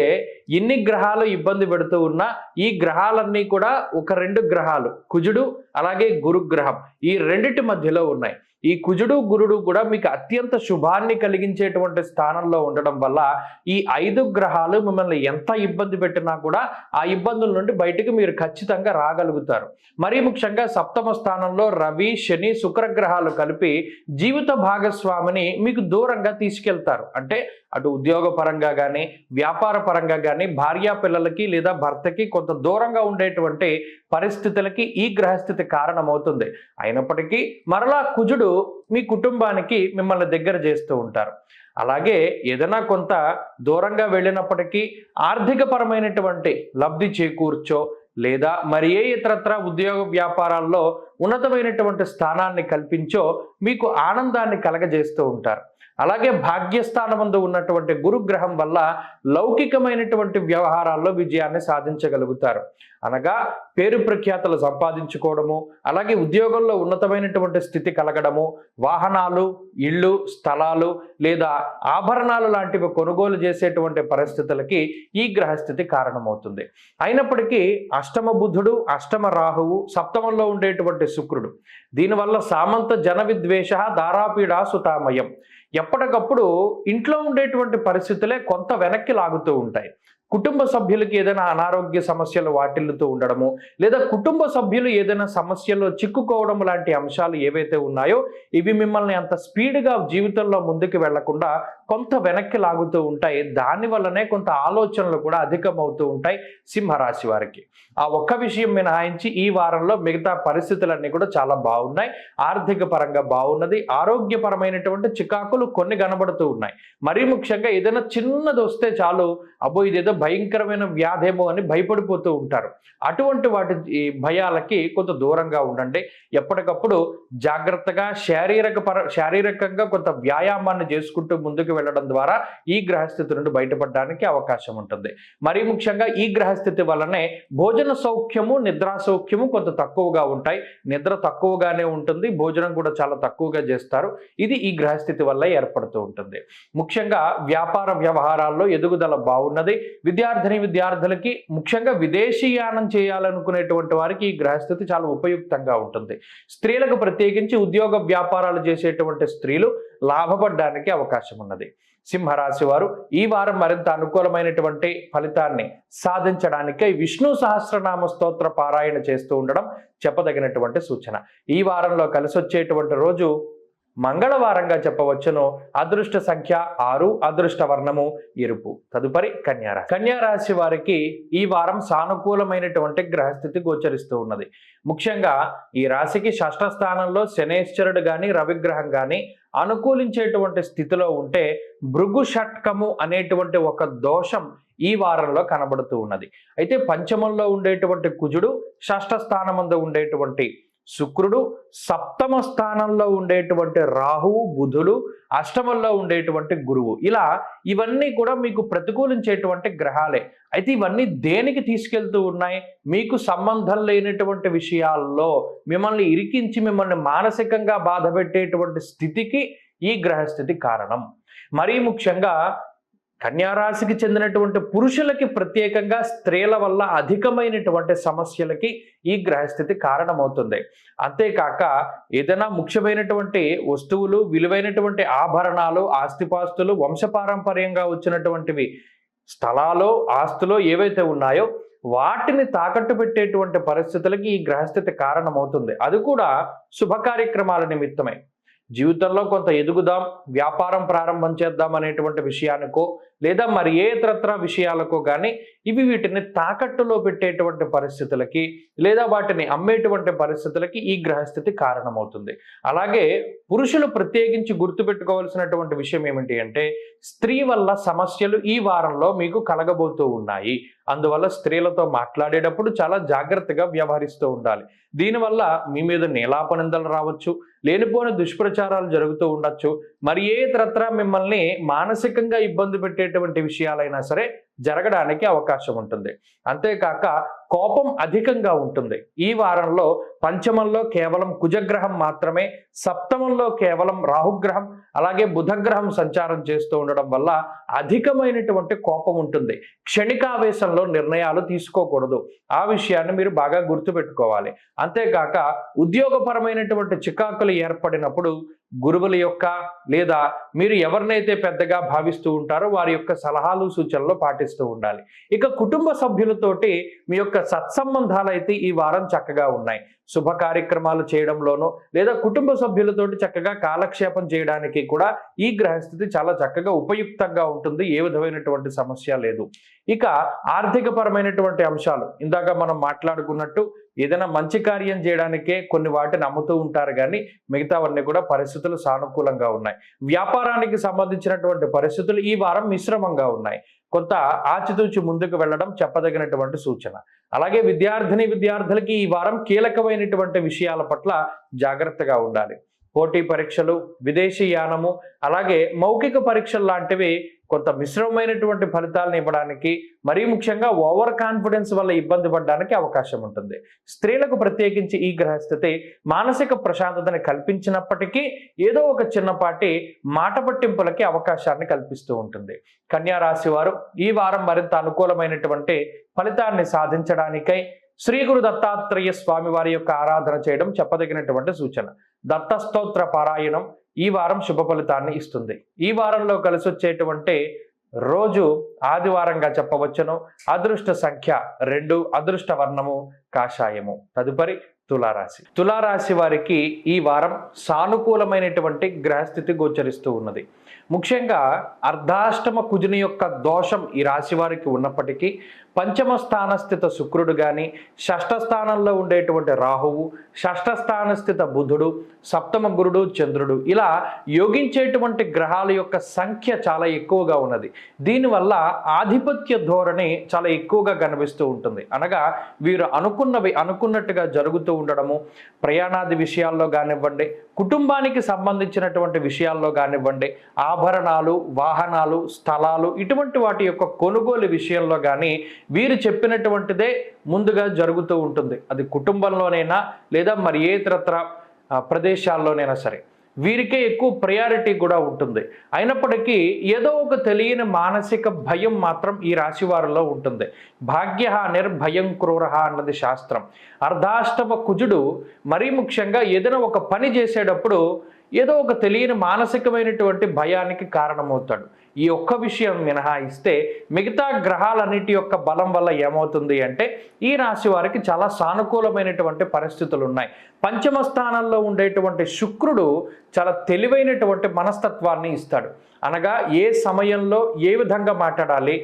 ఇన్ని గ్రహాలు ఇబ్బంది పెడుతూ ఉన్నా ఈ గ్రహాలన్నీ కూడా ఒక 2 గ్రహాలు, కుజుడు అలాగే గురుగ్రహం, ఈ రెండిటి మధ్యలో ఉన్నాయి. ఈ కుజుడు గురుడు కూడా మీకు అత్యంత శుభాన్ని కలిగించేటువంటి స్థానంలో ఉండడం వల్ల ఈ 5 గ్రహాలు మిమ్మల్ని ఎంత ఇబ్బంది పెట్టినా కూడా ఆ ఇబ్బందుల నుండి బయటికి మీరు ఖచ్చితంగా రాగలుగుతారు. మరీ ముఖ్యంగా సప్తమ స్థానంలో రవి, శని, శుక్రగ్రహాలు కలిపి జీవిత భాగస్వామిని మీకు దూరంగా తీసుకెళ్తారు. అంటే అటు ఉద్యోగ పరంగా కానీ, వ్యాపార పరంగా కానీ, భార్యా పిల్లలకి లేదా భర్తకి కొంత దూరంగా ఉండేటువంటి పరిస్థితులకి ఈ గ్రహస్థితి కారణమవుతుంది. అయినప్పటికీ మరలా కుజుడు మీ కుటుంబానికి మిమ్మల్ని దగ్గర చేస్తూ ఉంటారు. అలాగే ఏదైనా కొంత దూరంగా వెళ్ళినప్పటికీ ఆర్థిక పరమైనటువంటి లబ్ధి చేకూర్చో లేదా మరి ఏ ఇతరత్ర ఉద్యోగ వ్యాపారాల్లో ఉన్నతమైనటువంటి స్థానాన్ని కల్పించో మీకు ఆనందాన్ని కలగజేస్తూ ఉంటారు. అలాగే భాగ్యస్థానమందు ఉన్నటువంటి గురుగ్రహం వల్ల లౌకికమైనటువంటి వ్యవహారాల్లో విజయాన్ని సాధించగలుగుతారు. అనగా పేరు ప్రఖ్యాతలు సంపాదించుకోవడము, అలాగే ఉద్యోగంలో ఉన్నతమైనటువంటి స్థితి కలగడము, వాహనాలు, ఇళ్ళు, స్థలాలు లేదా ఆభరణాలు లాంటివి కొనుగోలు చేసేటువంటి పరిస్థితులకి ఈ గ్రహస్థితి కారణమవుతుంది. అయినప్పటికీ అష్టమ బుధుడు, అష్టమ రాహువు, సప్తమంలో ఉండేటువంటి శుక్రుడు, దీనివల్ల సామంత జన విద్వేష దారాపీడా సుతామయం. ఎప్పటికప్పుడు ఇంట్లో ఉండేటువంటి పరిస్థితులే కొంత వెనక్కి లాగుతూ ఉంటాయి. కుటుంబ సభ్యులకి ఏదైనా అనారోగ్య సమస్యలు వాటిల్లుతూ ఉండడము, లేదా కుటుంబ సభ్యులు ఏదైనా సమస్యల్లో చిక్కుకోవడం లాంటి అంశాలు ఏవైతే ఉన్నాయో ఇవి మిమ్మల్ని అంత స్పీడ్గా జీవితంలో ముందుకు వెళ్లకుండా కొంత వెనక్కి లాగుతూ ఉంటాయి. దానివల్లనే కొంత ఆలోచనలు కూడా అధికమవుతూ ఉంటాయి సింహరాశి వారికి. ఆ ఒక్క విషయం మినహాయించి ఈ వారంలో మిగతా పరిస్థితులన్నీ కూడా చాలా బాగున్నాయి. ఆర్థిక పరంగా బాగున్నది. ఆరోగ్యపరమైనటువంటి చికాకులు కొన్ని కనబడుతూ ఉన్నాయి. మరీ ముఖ్యంగా ఏదైనా చిన్నది వస్తే చాలు, అబ్బో ఇదేదో భయంకరమైన వ్యాధేమో అని భయపడిపోతూ ఉంటారు. అటువంటి వాటి భయాలకి కొంత దూరంగా ఉండండి. ఎప్పటికప్పుడు జాగ్రత్తగా శారీరకంగా కొంత వ్యాయామాన్ని చేసుకుంటూ ముందుకు వెళ్ళడం ద్వారా ఈ గ్రహస్థితి నుండి బయటపడడానికి అవకాశం ఉంటుంది. మరీ ముఖ్యంగా ఈ గ్రహస్థితి వల్లనే భోజన సౌఖ్యము, నిద్రా సౌఖ్యము కొంత తక్కువగా ఉంటాయి. నిద్ర తక్కువగానే ఉంటుంది, భోజనం కూడా చాలా తక్కువగా చేస్తారు. ఇది ఈ గ్రహస్థితి వల్ల ఏర్పడుతూ ఉంటుంది. ముఖ్యంగా వ్యాపార వ్యవహారాల్లో ఎదుగుదల బాగున్నది. విద్యార్థులకి ముఖ్యంగా విదేశీయానం చేయాలనుకునేటువంటి వారికి ఈ గ్రహస్థితి చాలా ఉపయుక్తంగా ఉంటుంది. స్త్రీలకు ప్రత్యేకించి ఉద్యోగ వ్యాపారాలు చేసేటువంటి స్త్రీలు లాభపడడానికి అవకాశం ఉన్నది. సింహరాశి వారు ఈ వారం మరింత అనుకూలమైనటువంటి ఫలితాన్ని సాధించడానికి విష్ణు సహస్రనామ స్తోత్ర పారాయణ చేస్తూ ఉండడం చెప్పదగినటువంటి సూచన. ఈ వారంలో కలిసొచ్చేటువంటి రోజు మంగళవారంగా చెప్పవచ్చును. అదృష్ట సంఖ్య 6, అదృష్ట వర్ణము ఎరుపు. తదుపరి కన్యారాశి. కన్యారాశి వారికి ఈ వారం సానుకూలమైనటువంటి గ్రహస్థితి గోచరిస్తూ ఉన్నది. ముఖ్యంగా ఈ రాశికి షష్ఠ స్థానంలో శనేశ్వరుడు కానీ రవిగ్రహం కానీ అనుకూలించేటువంటి స్థితిలో ఉంటే భృగు షట్కము అనేటువంటి ఒక దోషం ఈ వారంలో కనబడుతూ ఉన్నది. అయితే పంచమంలో ఉండేటువంటి కుజుడు, షష్ఠ స్థానమందు ఉండేటువంటి శుక్రుడు, సప్తమ స్థానంలో ఉండేటువంటి రాహువు, బుధుడు, అష్టమంలో ఉండేటువంటి గురువు, ఇలా ఇవన్నీ కూడా మీకు ప్రతికూలించేటువంటి గ్రహాలే. అయితే ఇవన్నీ దేనికి తీసుకెళ్తూ ఉన్నాయి? మీకు సంబంధం లేనటువంటి విషయాల్లో మిమ్మల్ని ఇరికించి మిమ్మల్ని మానసికంగా బాధ పెట్టేటువంటి స్థితికి ఈ గ్రహస్థితి కారణం. మరీ ముఖ్యంగా కన్యారాశికి చెందినటువంటి పురుషులకి ప్రత్యేకంగా స్త్రీల వల్ల అధికమైనటువంటి సమస్యలకి ఈ గ్రహస్థితి కారణమవుతుంది. అంతేకాక ఏదైనా ముఖ్యమైనటువంటి వస్తువులు, విలువైనటువంటి ఆభరణాలు, ఆస్తిపాస్తులు, వంశపారంపర్యంగా వచ్చినటువంటివి స్థలాలు, ఆస్తులు ఏవైతే ఉన్నాయో వాటిని తాకట్టు పెట్టేటువంటి పరిస్థితులకి ఈ గ్రహస్థితి కారణమవుతుంది. అది కూడా శుభ కార్యక్రమాల నిమిత్తమే. జీవితంలో కొంత ఎదుగుదాం, వ్యాపారం ప్రారంభం చేద్దాం అనేటువంటి విషయానికో లేదా మరి ఏ ఇతరత్ర విషయాలకో కానీ ఇవి వీటిని తాకట్టులో పెట్టేటువంటి పరిస్థితులకి లేదా వాటిని అమ్మేటువంటి పరిస్థితులకి ఈ గ్రహస్థితి కారణమవుతుంది. అలాగే పురుషులు ప్రత్యేకించి గుర్తుపెట్టుకోవాల్సినటువంటి విషయం ఏమిటి అంటే స్త్రీ వల్ల సమస్యలు ఈ వారంలో మీకు కలగబోతూ ఉన్నాయి. అందువల్ల స్త్రీలతో మాట్లాడేటప్పుడు చాలా జాగ్రత్తగా వ్యవహరిస్తూ ఉండాలి. దీనివల్ల మీ మీద నీలాపనిందలు రావచ్చు, లేనిపోని దుష్ప్రచారాలు జరుగుతూ ఉండొచ్చు, మరి ఏ ఇతరత్రా మిమ్మల్ని మానసికంగా ఇబ్బంది పెట్టేటువంటి విషయాలైనా సరే జరగడానికి అవకాశం ఉంటుంది. అంతేకాక కోపం అధికంగా ఉంటుంది. ఈ వారంలో పంచమంలో కేవలం కుజగ్రహం మాత్రమే, సప్తమంలో కేవలం రాహుగ్రహం అలాగే బుధగ్రహం సంచారం చేస్తూ ఉండడం వల్ల అధికమైనటువంటి కోపం ఉంటుంది. క్షణికావేశంలో నిర్ణయాలు తీసుకోకూడదు. ఆ విషయాన్ని మీరు బాగా గుర్తుపెట్టుకోవాలి. అంతేకాక ఉద్యోగపరమైనటువంటి చికాకులు ఏర్పడినప్పుడు గురువుల యొక్క లేదా మీరు ఎవరినైతే పెద్దగా భావిస్తూ ఉంటారో వారి యొక్క సలహాలు, సూచనలు పాటిస్తూ ఉండాలి. ఇక కుటుంబ సభ్యులతోటి మీ యొక్క సత్సంబంధాలు అయితే ఈ వారం చక్కగా ఉన్నాయి. శుభ కార్యక్రమాలు చేయడంలోనూ లేదా కుటుంబ సభ్యులతోటి చక్కగా కాలక్షేపం చేయడానికి కూడా ఈ గ్రహస్థితి చాలా చక్కగా ఉపయుక్తంగా ఉంటుంది. ఏ విధమైనటువంటి సమస్య లేదు. ఇక ఆర్థిక పరమైనటువంటి అంశాలు ఇందాక మనం మాట్లాడుకున్నట్టు ఏదైనా మంచి కార్యం చేయడానికే కొన్ని వాటిని అమ్ముతూ ఉంటారు, కానీ మిగతావన్నీ కూడా పరిస్థితులు సానుకూలంగా ఉన్నాయి. వ్యాపారానికి సంబంధించినటువంటి పరిస్థితులు ఈ వారం మిశ్రమంగా ఉన్నాయి. కొంత ఆచితూచి ముందుకు వెళ్ళడం చెప్పదగినటువంటి సూచన. అలాగే విద్యార్థులకి ఈ వారం కీలకమైనటువంటి విషయాల పట్ల జాగ్రత్తగా ఉండాలి. పోటీ పరీక్షలు, విదేశీ యానము అలాగే మౌఖిక పరీక్షలు లాంటివి కొంత మిశ్రమమైనటువంటి ఫలితాలను ఇవ్వడానికి, మరీ ముఖ్యంగా ఓవర్ కాన్ఫిడెన్స్ వల్ల ఇబ్బంది పడడానికి అవకాశం ఉంటుంది. స్త్రీలకు ప్రత్యేకించి ఈ గ్రహస్థితి మానసిక ప్రశాంతతని కల్పించినప్పటికీ ఏదో ఒక చిన్నపాటి మాట పట్టింపులకి అవకాశాన్ని కల్పిస్తూ ఉంటుంది. కన్యా రాశి వారు ఈ వారం మరింత అనుకూలమైనటువంటి ఫలితాన్ని సాధించడానికై శ్రీ గురు దత్తాత్రేయ స్వామి వారి యొక్క ఆరాధన చేయడం చెప్పదగినటువంటి సూచన. దత్తస్తోత్ర పారాయణం ఈ వారం శుభ ఫలితాన్ని ఇస్తుంది. ఈ వారంలో కలిసి వచ్చేటువంటి రోజు ఆదివారంగా చెప్పవచ్చును. అదృష్ట సంఖ్య 2, అదృష్ట వర్ణము కాషాయము. తదుపరి తులారాశి. తులారాశి వారికి ఈ వారం సానుకూలమైనటువంటి గ్రహస్థితి గోచరిస్తూ ఉన్నది. ముఖ్యంగా అర్ధాష్టమ కుజుని యొక్క దోషం ఈ రాశి వారికి ఉన్నప్పటికీ పంచమ స్థానస్థిత శుక్రుడు కానీ, షష్ఠ స్థానంలో ఉండేటువంటి రాహువు, షష్ఠ స్థానస్థిత బుధుడు, సప్తమ గురుడు, చంద్రుడు, ఇలా యోగించేటువంటి గ్రహాల యొక్క సంఖ్య చాలా ఎక్కువగా ఉన్నది. దీనివల్ల ఆధిపత్య ధోరణి చాలా ఎక్కువగా కనిపిస్తూ ఉంటుంది. అనగా వీరు అనుకున్నవి అనుకున్నట్టుగా జరుగుతూ ఉండడము, ప్రయాణాది విషయాల్లో కానివ్వండి, కుటుంబానికి సంబంధించినటువంటి విషయాల్లో కానివ్వండి, ఆభరణాలు, వాహనాలు, స్థలాలు ఇటువంటి వాటి యొక్క కొనుగోలు విషయంలో కానీ వీరు చెప్పినటువంటిదే ముందుగా జరుగుతూ ఉంటుంది. అది కుటుంబంలోనైనా లేదా మరి ఏ ఇతరత్ర ప్రదేశాల్లోనైనా సరే వీరికే ఎక్కువ ప్రయారిటీ కూడా ఉంటుంది. అయినప్పటికీ ఏదో ఒక తెలియని మానసిక భయం మాత్రం ఈ రాశి వారిలో ఉంటుంది. భాగ్యహానిర్ భయం క్రూరహ అన్నది శాస్త్రం. అర్ధాష్టమ కుజుడు మరీ ముఖ్యంగా ఏదైనా ఒక పని చేసేటప్పుడు ఏదో ఒక తెలియని మానసికమైనటువంటి భయానికి కారణమవుతాడు. ఈ ఒక్క విషయం మినహాయిస్తే మిగతా గ్రహాలన్నిటి యొక్క బలం వల్ల ఏమవుతుంది అంటే ఈ రాశి వారికి చాలా సానుకూలమైనటువంటి పరిస్థితులు ఉన్నాయి. పంచమ స్థానంలో ఉండేటువంటి శుక్రుడు చాలా తెలివైనటువంటి మనస్తత్వాన్ని ఇస్తాడు. అనగా ఏ సమయంలో ఏ విధంగా మాట్లాడాలి,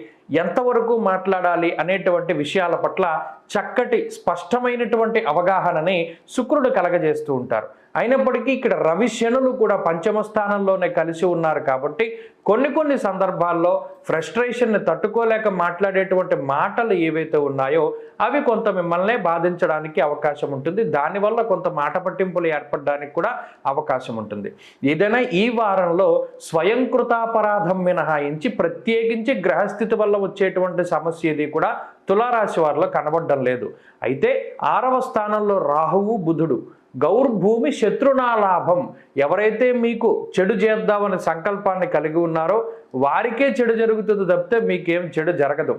ఎంతవరకు మాట్లాడాలి అనేటువంటి విషయాల పట్ల చక్కటి స్పష్టమైనటువంటి అవగాహనని శుక్రుడు కలగజేస్తూ ఉంటారు. అయినప్పటికీ ఇక్కడ రవి శనులు కూడా పంచమ స్థానంలోనే కలిసి ఉన్నారు కాబట్టి కొన్ని సందర్భాల్లో ఫ్రస్ట్రేషన్ని తట్టుకోలేక మాట్లాడేటువంటి మాటలు ఏవైతే ఉన్నాయో అవి కొంత మిమ్మల్నే బాధించడానికి అవకాశం ఉంటుంది. దానివల్ల కొంత మాట పట్టింపులు ఏర్పడడానికి కూడా అవకాశం ఉంటుంది. ఏదైనా ఈ వారంలో స్వయంకృతాపరాధం మినహాయించి ప్రత్యేకించి గ్రహస్థితి వల్ల వచ్చేటువంటి సమస్య ఇది కూడా తులారాశి వారిలో కనబడడం లేదు. అయితే 6వ స్థానంలో రాహువు బుధుడు గౌర్భూమి శత్రునాలాభం. ఎవరైతే మీకు చెడు చేద్దామనే సంకల్పాన్ని కలిగి ఉన్నారో వారికే చెడు జరుగుతుంది తప్పితే మీకేం చెడు జరగదు.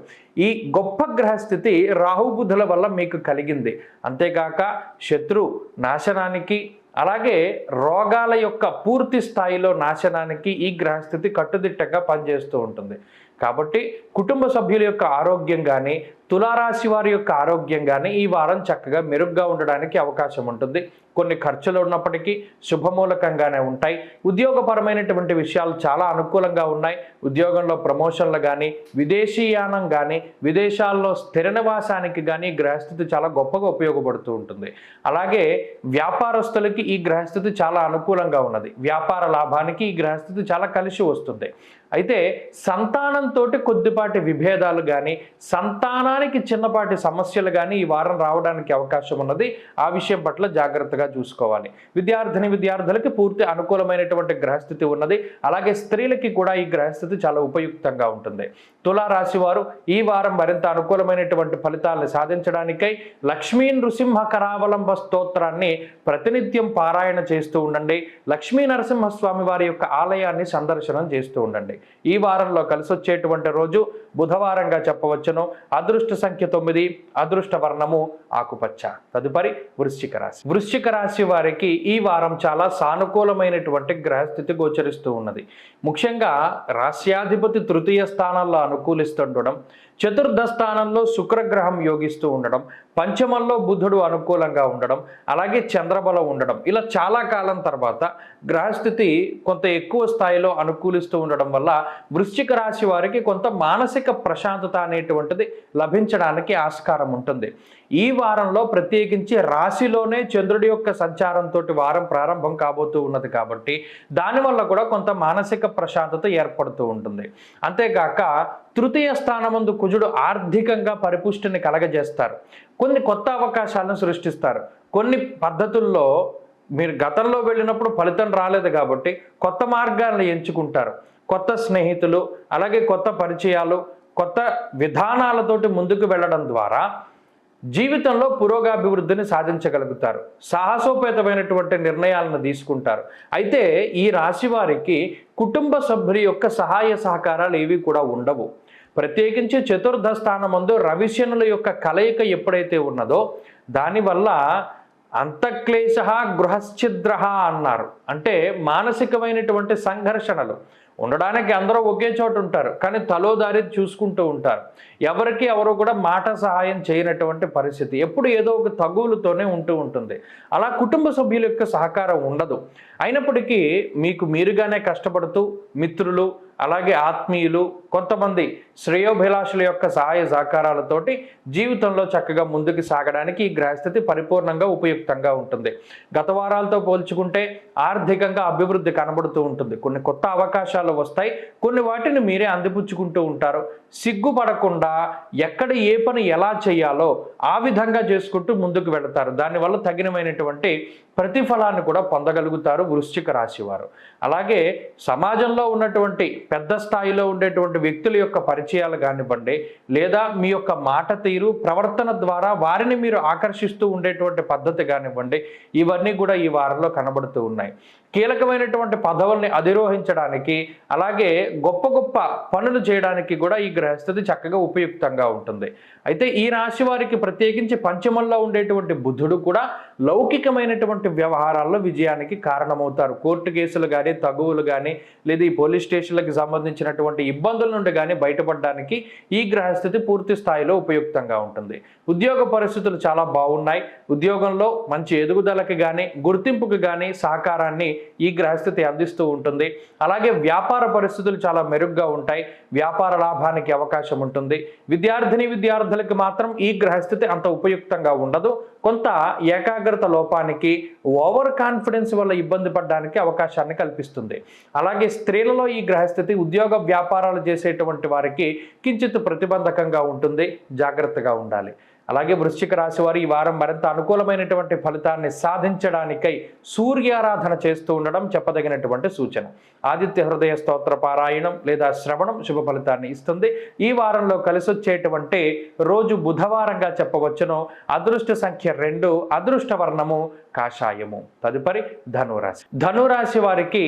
ఈ గొప్ప గ్రహస్థితి రాహుబుధుల వల్ల మీకు కలిగింది. అంతేకాక శత్రు నాశనానికి అలాగే రోగాల యొక్క పూర్తి స్థాయిలో నాశనానికి ఈ గ్రహస్థితి కట్టుదిట్టంగా పనిచేస్తూ ఉంటుంది. కాబట్టి కుటుంబ సభ్యుల యొక్క ఆరోగ్యం కానీ తులారాశి వారి యొక్క ఆరోగ్యం కానీ ఈ వారం చక్కగా మెరుగ్గా ఉండడానికి అవకాశం ఉంటుంది. కొన్ని ఖర్చులు ఉన్నప్పటికీ శుభమూలకంగానే ఉంటాయి. ఉద్యోగపరమైనటువంటి విషయాలు చాలా అనుకూలంగా ఉన్నాయి. ఉద్యోగంలో ప్రమోషన్లు కానీ విదేశీయానం కానీ విదేశాల్లో స్థిర నివాసానికి కానీ గ్రహస్థితి చాలా గొప్పగా ఉపయోగపడుతూ ఉంటుంది. అలాగే వ్యాపారస్తులకి ఈ గ్రహస్థితి చాలా అనుకూలంగా ఉన్నది. వ్యాపార లాభానికి ఈ గ్రహస్థితి చాలా కలిసి వస్తుంది. అయితే సంతానంతో కొద్దిపాటి విభేదాలు కానీ సంతానానికి చిన్నపాటి సమస్యలు కానీ ఈ వారం రావడానికి అవకాశం ఉన్నది. ఆ విషయం పట్ల జాగ్రత్తగా చూసుకోవాలి. విద్యార్థులకి పూర్తి అనుకూలమైనటువంటి గ్రహస్థితి ఉన్నది. అలాగే స్త్రీలకి కూడా ఈ గ్రహస్థితి చాలా ఉపయుక్తంగా ఉంటుంది. తులారాశి వారు ఈ వారం మరింత అనుకూలమైనటువంటి ఫలితాలను సాధించడానికై లక్ష్మీ నృసింహ కరావలంబ స్తోత్రాన్ని ప్రతినిత్యం పారాయణ చేస్తూ ఉండండి. లక్ష్మీ నరసింహస్వామి వారి యొక్క ఆలయాన్ని సందర్శనం చేస్తూ ఉండండి. ఈ వారంలో కలిసి వచ్చేటువంటి రోజు బుధవారంగా చెప్పవచ్చును. అదృష్ట సంఖ్య 9, అదృష్ట వర్ణము ఆకుపచ్చ. తదుపరి వృశ్చిక రాశి వారికి ఈ వారం చాలా సానుకూలమైనటువంటి గ్రహస్థితి గోచరిస్తూ ఉన్నది. ముఖ్యంగా రాశ్యాధిపతి తృతీయ స్థానాల్లో అనుకూలిస్తుండడం, చతుర్థ స్థానంలో శుక్రగ్రహం యోగిస్తూ ఉండడం, పంచమంలో బుధుడు అనుకూలంగా ఉండడం, అలాగే చంద్రబలం ఉండడం, ఇలా చాలా కాలం తర్వాత గ్రహస్థితి కొంత ఎక్కువ స్థాయిలో అనుకూలిస్తూ ఉండడం వల్ల వృశ్చిక రాశి వారికి కొంత మానసిక ప్రశాంతత అనేటువంటిది లభించడానికి ఆస్కారం ఉంటుంది. ఈ వారంలో ప్రత్యేకించి రాశిలోనే చంద్రుడి యొక్క సంచారంతో వారం ప్రారంభం కాబోతూ ఉన్నది కాబట్టి దానివల్ల కూడా కొంత మానసిక ప్రశాంతత ఏర్పడుతూ ఉంటుంది. అంతేగాక తృతీయ స్థానమందు కుజుడు ఆర్థికంగా పరిపుష్టిని కలగజేస్తారు. కొన్ని కొత్త అవకాశాలను సృష్టిస్తారు. కొన్ని పద్ధతుల్లో మీరు గతంలో వెళ్ళినప్పుడు ఫలితం రాలేదు కాబట్టి కొత్త మార్గాలను ఎంచుకుంటారు. కొత్త స్నేహితులు అలాగే కొత్త పరిచయాలు కొత్త విధానాలతోటి ముందుకు వెళ్ళడం ద్వారా జీవితంలో పురోగాభివృద్ధిని సాధించగలుగుతారు. సాహసోపేతమైనటువంటి నిర్ణయాలను తీసుకుంటారు. అయితే ఈ రాశి వారికి కుటుంబ సభ్యుల యొక్క సహాయ సహకారాలు ఏవి కూడా ఉండవు. ప్రత్యేకించి చతుర్థ స్థానమందు రవిశనుల యొక్క కలయిక ఎప్పుడైతే ఉన్నదో దానివల్ల అంతఃక్లేశ గృహశ్చిద్ర అన్నారు. అంటే మానసికమైనటువంటి సంఘర్షణలు ఉండడానికి అందరూ ఒకే చోట ఉంటారు, కానీ తలో దారి చూసుకుంటూ ఉంటారు. ఎవరికి ఎవరు కూడా మాట సహాయం చేయనటువంటి పరిస్థితి ఎప్పుడు ఏదో ఒక తగువులతోనే ఉంటూ ఉంటుంది. అలా కుటుంబ సభ్యుల యొక్క సహకారం ఉండదు. అయినప్పటికీ మీకు మీరుగానే కష్టపడుతూ మిత్రులు అలాగే ఆత్మీయులు కొంతమంది శ్రేయోభిలాషుల యొక్క సహాయ సహకారాలతోటి జీవితంలో చక్కగా ముందుకు సాగడానికి ఈ గ్రహస్థితి పరిపూర్ణంగా ఉపయుక్తంగా ఉంటుంది. గత వారాలతో పోల్చుకుంటే ఆర్థికంగా అభివృద్ధి కనబడుతూ ఉంటుంది. కొన్ని కొత్త అవకాశాలు వస్తాయి, కొన్ని వాటిని మీరే అందిపుచ్చుకుంటూ ఉంటారు. సిగ్గుపడకుండా ఎక్కడ ఏ పని ఎలా చేయాలో ఆ విధంగా చేసుకుంటూ ముందుకు వెళతారు. దానివల్ల తగినమైనటువంటి ప్రతిఫలాన్ని కూడా పొందగలుగుతారు వృశ్చిక రాశి వారు. అలాగే సమాజంలో ఉన్నటువంటి పెద్ద స్థాయిలో ఉండేటువంటి వ్యక్తుల యొక్క పరిచయాలు కానివ్వండి లేదా మీ యొక్క మాట తీరు ప్రవర్తన ద్వారా వారిని మీరు ఆకర్షిస్తూ ఉండేటువంటి పద్ధతి కానివ్వండి, ఇవన్నీ కూడా ఈ వారంలో కనబడుతూ ఉన్నాయి. కీలకమైనటువంటి పదవుల్ని అధిరోహించడానికి అలాగే గొప్ప గొప్ప పనులు చేయడానికి కూడా ఈ గ్రహస్థితి చక్కగా ఉపయుక్తంగా ఉంటుంది. అయితే ఈ రాశి వారికి ప్రత్యేకించి పంచమంలో ఉండేటువంటి బుధుడు కూడా లౌకికమైనటువంటి వ్యవహారాల్లో విజయానికి కారణమవుతారు. కోర్టు కేసులు కానీ, తగువులు కానీ, లేదా ఈ పోలీస్ స్టేషన్లకు సంబంధించినటువంటి ఇబ్బందుల నుండి కానీ బయటపడడానికి ఈ గ్రహస్థితి పూర్తి స్థాయిలో ఉపయుక్తంగా ఉంటుంది. ఉద్యోగ పరిస్థితులు చాలా బాగున్నాయి. ఉద్యోగంలో మంచి ఎదుగుదలకి కానీ, గుర్తింపుకి కానీ సహకారాన్ని ఈ గ్రహస్థితి అందిస్తూ ఉంటుంది. అలాగే వ్యాపార పరిస్థితులు చాలా మెరుగ్గా ఉంటాయి. వ్యాపార లాభానికి అవకాశం ఉంటుంది. విద్యార్థులకు మాత్రం ఈ గ్రహస్థితి అంత ఉపయుక్తంగా ఉండదు. కొంత ఏకాగ్రత లోపానికి, ఓవర్ కాన్ఫిడెన్స్ వల్ల ఇబ్బంది పడడానికి అవకాశాన్ని కల్పిస్తుంది. అలాగే స్త్రీలలో ఈ గ్రహస్థితి ఉద్యోగ వ్యాపారాలు చేసేటువంటి వారికి కించిత్ ప్రతిబంధకంగా ఉంటుంది. జాగ్రత్తగా ఉండాలి. అలాగే వృశ్చిక రాశి వారు ఈ వారం మరింత అనుకూలమైనటువంటి ఫలితాన్ని సాధించడానికై సూర్యారాధన చేస్తూ ఉండడం చెప్పదగినటువంటి సూచన. ఆదిత్య హృదయ స్తోత్ర పారాయణం లేదా శ్రవణం శుభ ఫలితాన్ని ఇస్తుంది. ఈ వారంలో కలిసొచ్చేటువంటి రోజు బుధవారంగా చెప్పవచ్చును. అదృష్ట సంఖ్య 2, అదృష్ట వర్ణము కాషాయము. తదుపరి ధనురాశి. ధనురాశి వారికి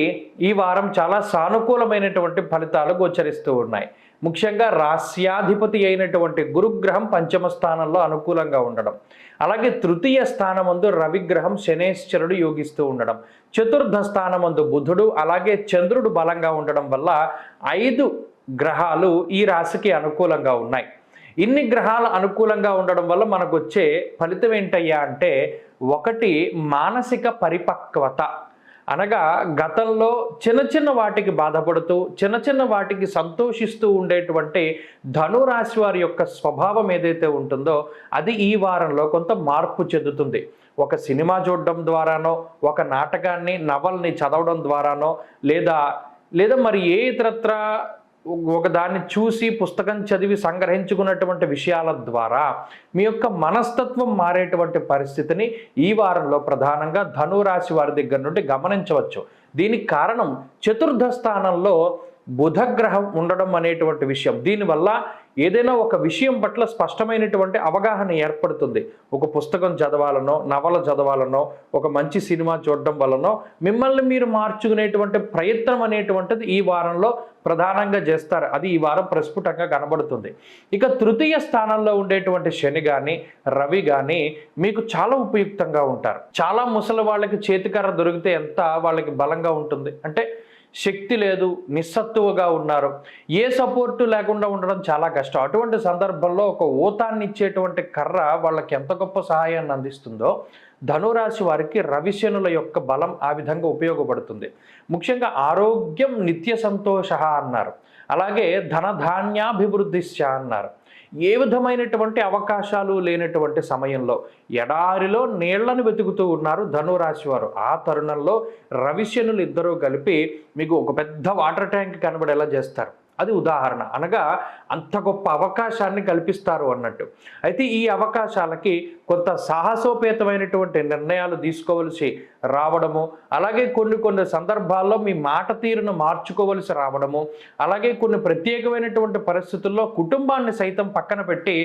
ఈ వారం చాలా సానుకూలమైనటువంటి ఫలితాలు గోచరిస్తూ ఉన్నాయి. ముఖ్యంగా రాస్యాధిపతి అయినటువంటి గురుగ్రహం పంచమ స్థానంలో అనుకూలంగా ఉండడం, అలాగే తృతీయ స్థానమందు రవిగ్రహం శనేశ్వరుడు యోగిస్తూ ఉండడం, చతుర్థ స్థానమందు బుధుడు అలాగే చంద్రుడు బలంగా ఉండడం వల్ల 5 గ్రహాలు ఈ రాశికి అనుకూలంగా ఉన్నాయి. ఇన్ని గ్రహాలు అనుకూలంగా ఉండడం వల్ల మనకు వచ్చే ఫలితం ఏంటయ్యా అంటే, 1 మానసిక పరిపక్వత. అనగా గతంలో చిన్న వాటికి బాధపడుతూ చిన్న వాటికి సంతోషిస్తూ ఉండేటువంటి ధనురాశి వారి యొక్క స్వభావం ఏదైతే ఉంటుందో అది ఈ వారంలో కొంత మార్పు చెందుతుంది. ఒక సినిమా చూడడం ద్వారానో, ఒక నాటకాన్ని, నవల్ని చదవడం ద్వారానో, లేదా మరి ఏ ఇతరత్ర ఒక దాన్ని చూసి పుస్తకం చదివి సంగ్రహించుకున్నటువంటి విషయాల ద్వారా మీ యొక్క మనస్తత్వం మారేటువంటి పరిస్థితిని ఈ వారంలో ప్రధానంగా ధనురాశి వారి దగ్గర నుండి గమనించవచ్చు. దీనికి కారణం చతుర్థ స్థానంలో బుధగ్రహం ఉండడం అనేటువంటి విషయం. దీనివల్ల ఏదైనా ఒక విషయం పట్ల స్పష్టమైనటువంటి అవగాహన ఏర్పడుతుంది. ఒక పుస్తకం చదవాలనో, నవల చదవాలనో, ఒక మంచి సినిమా చూడడం వలనో మిమ్మల్ని మీరు మార్చుకునేటువంటి ప్రయత్నం అనేటువంటిది ఈ వారంలో ప్రధానంగా చేస్తారు. అది ఈ వారం ప్రస్ఫుటంగా కనబడుతుంది. ఇక తృతీయ స్థానంలో ఉండేటువంటి శని కానీ, రవి కానీ మీకు చాలా ఉపయుక్తంగా ఉంటారు. చాలా ముసలి వాళ్ళకి చేతికర్ర దొరికితే ఎంత వాళ్ళకి బలంగా ఉంటుంది అంటే, శక్తి లేదు, నిస్సత్తువగా ఉన్నారు, ఏ సపోర్టు లేకుండా ఉండడం చాలా కష్టం. అటువంటి సందర్భంలో ఒక ఊతాన్ని ఇచ్చేటువంటి కర్ర వాళ్ళకి ఎంత గొప్ప సహాయాన్ని అందిస్తుందో ధనురాశి వారికి రవిశనుల యొక్క బలం ఆ విధంగా ఉపయోగపడుతుంది. ముఖ్యంగా ఆరోగ్యం నిత్య సంతోష అన్నారు. అలాగే ధనధాన్యాభివృద్ధిశ్చ అన్నారు. ఏ విధమైనటువంటి అవకాశాలు లేనటువంటి సమయంలో ఎడారిలో నీళ్లను వెతుకుతూ ఉన్నారు ధనురాశి వారు. ఆ తరుణంలో రవిశనులు ఇద్దరూ కలిపి మీకు ఒక పెద్ద వాటర్ ట్యాంక్ కనబడేలా చేస్తారు. అది ఉదాహరణ. అనగా అంత గొప్ప అవకాశాన్ని కల్పిస్తారు అన్నట్టు. అయితే ఈ అవకాశాలకి కొంత సాహసోపేతమైనటువంటి నిర్ణయాలు తీసుకోవలసి రావడము, అలాగే కొన్ని సందర్భాల్లో మీ మాట తీరును మార్చుకోవలసి రావడము, అలాగే కొన్ని ప్రత్యేకమైనటువంటి పరిస్థితుల్లో కుటుంబాన్ని సైతం పక్కన పెట్టి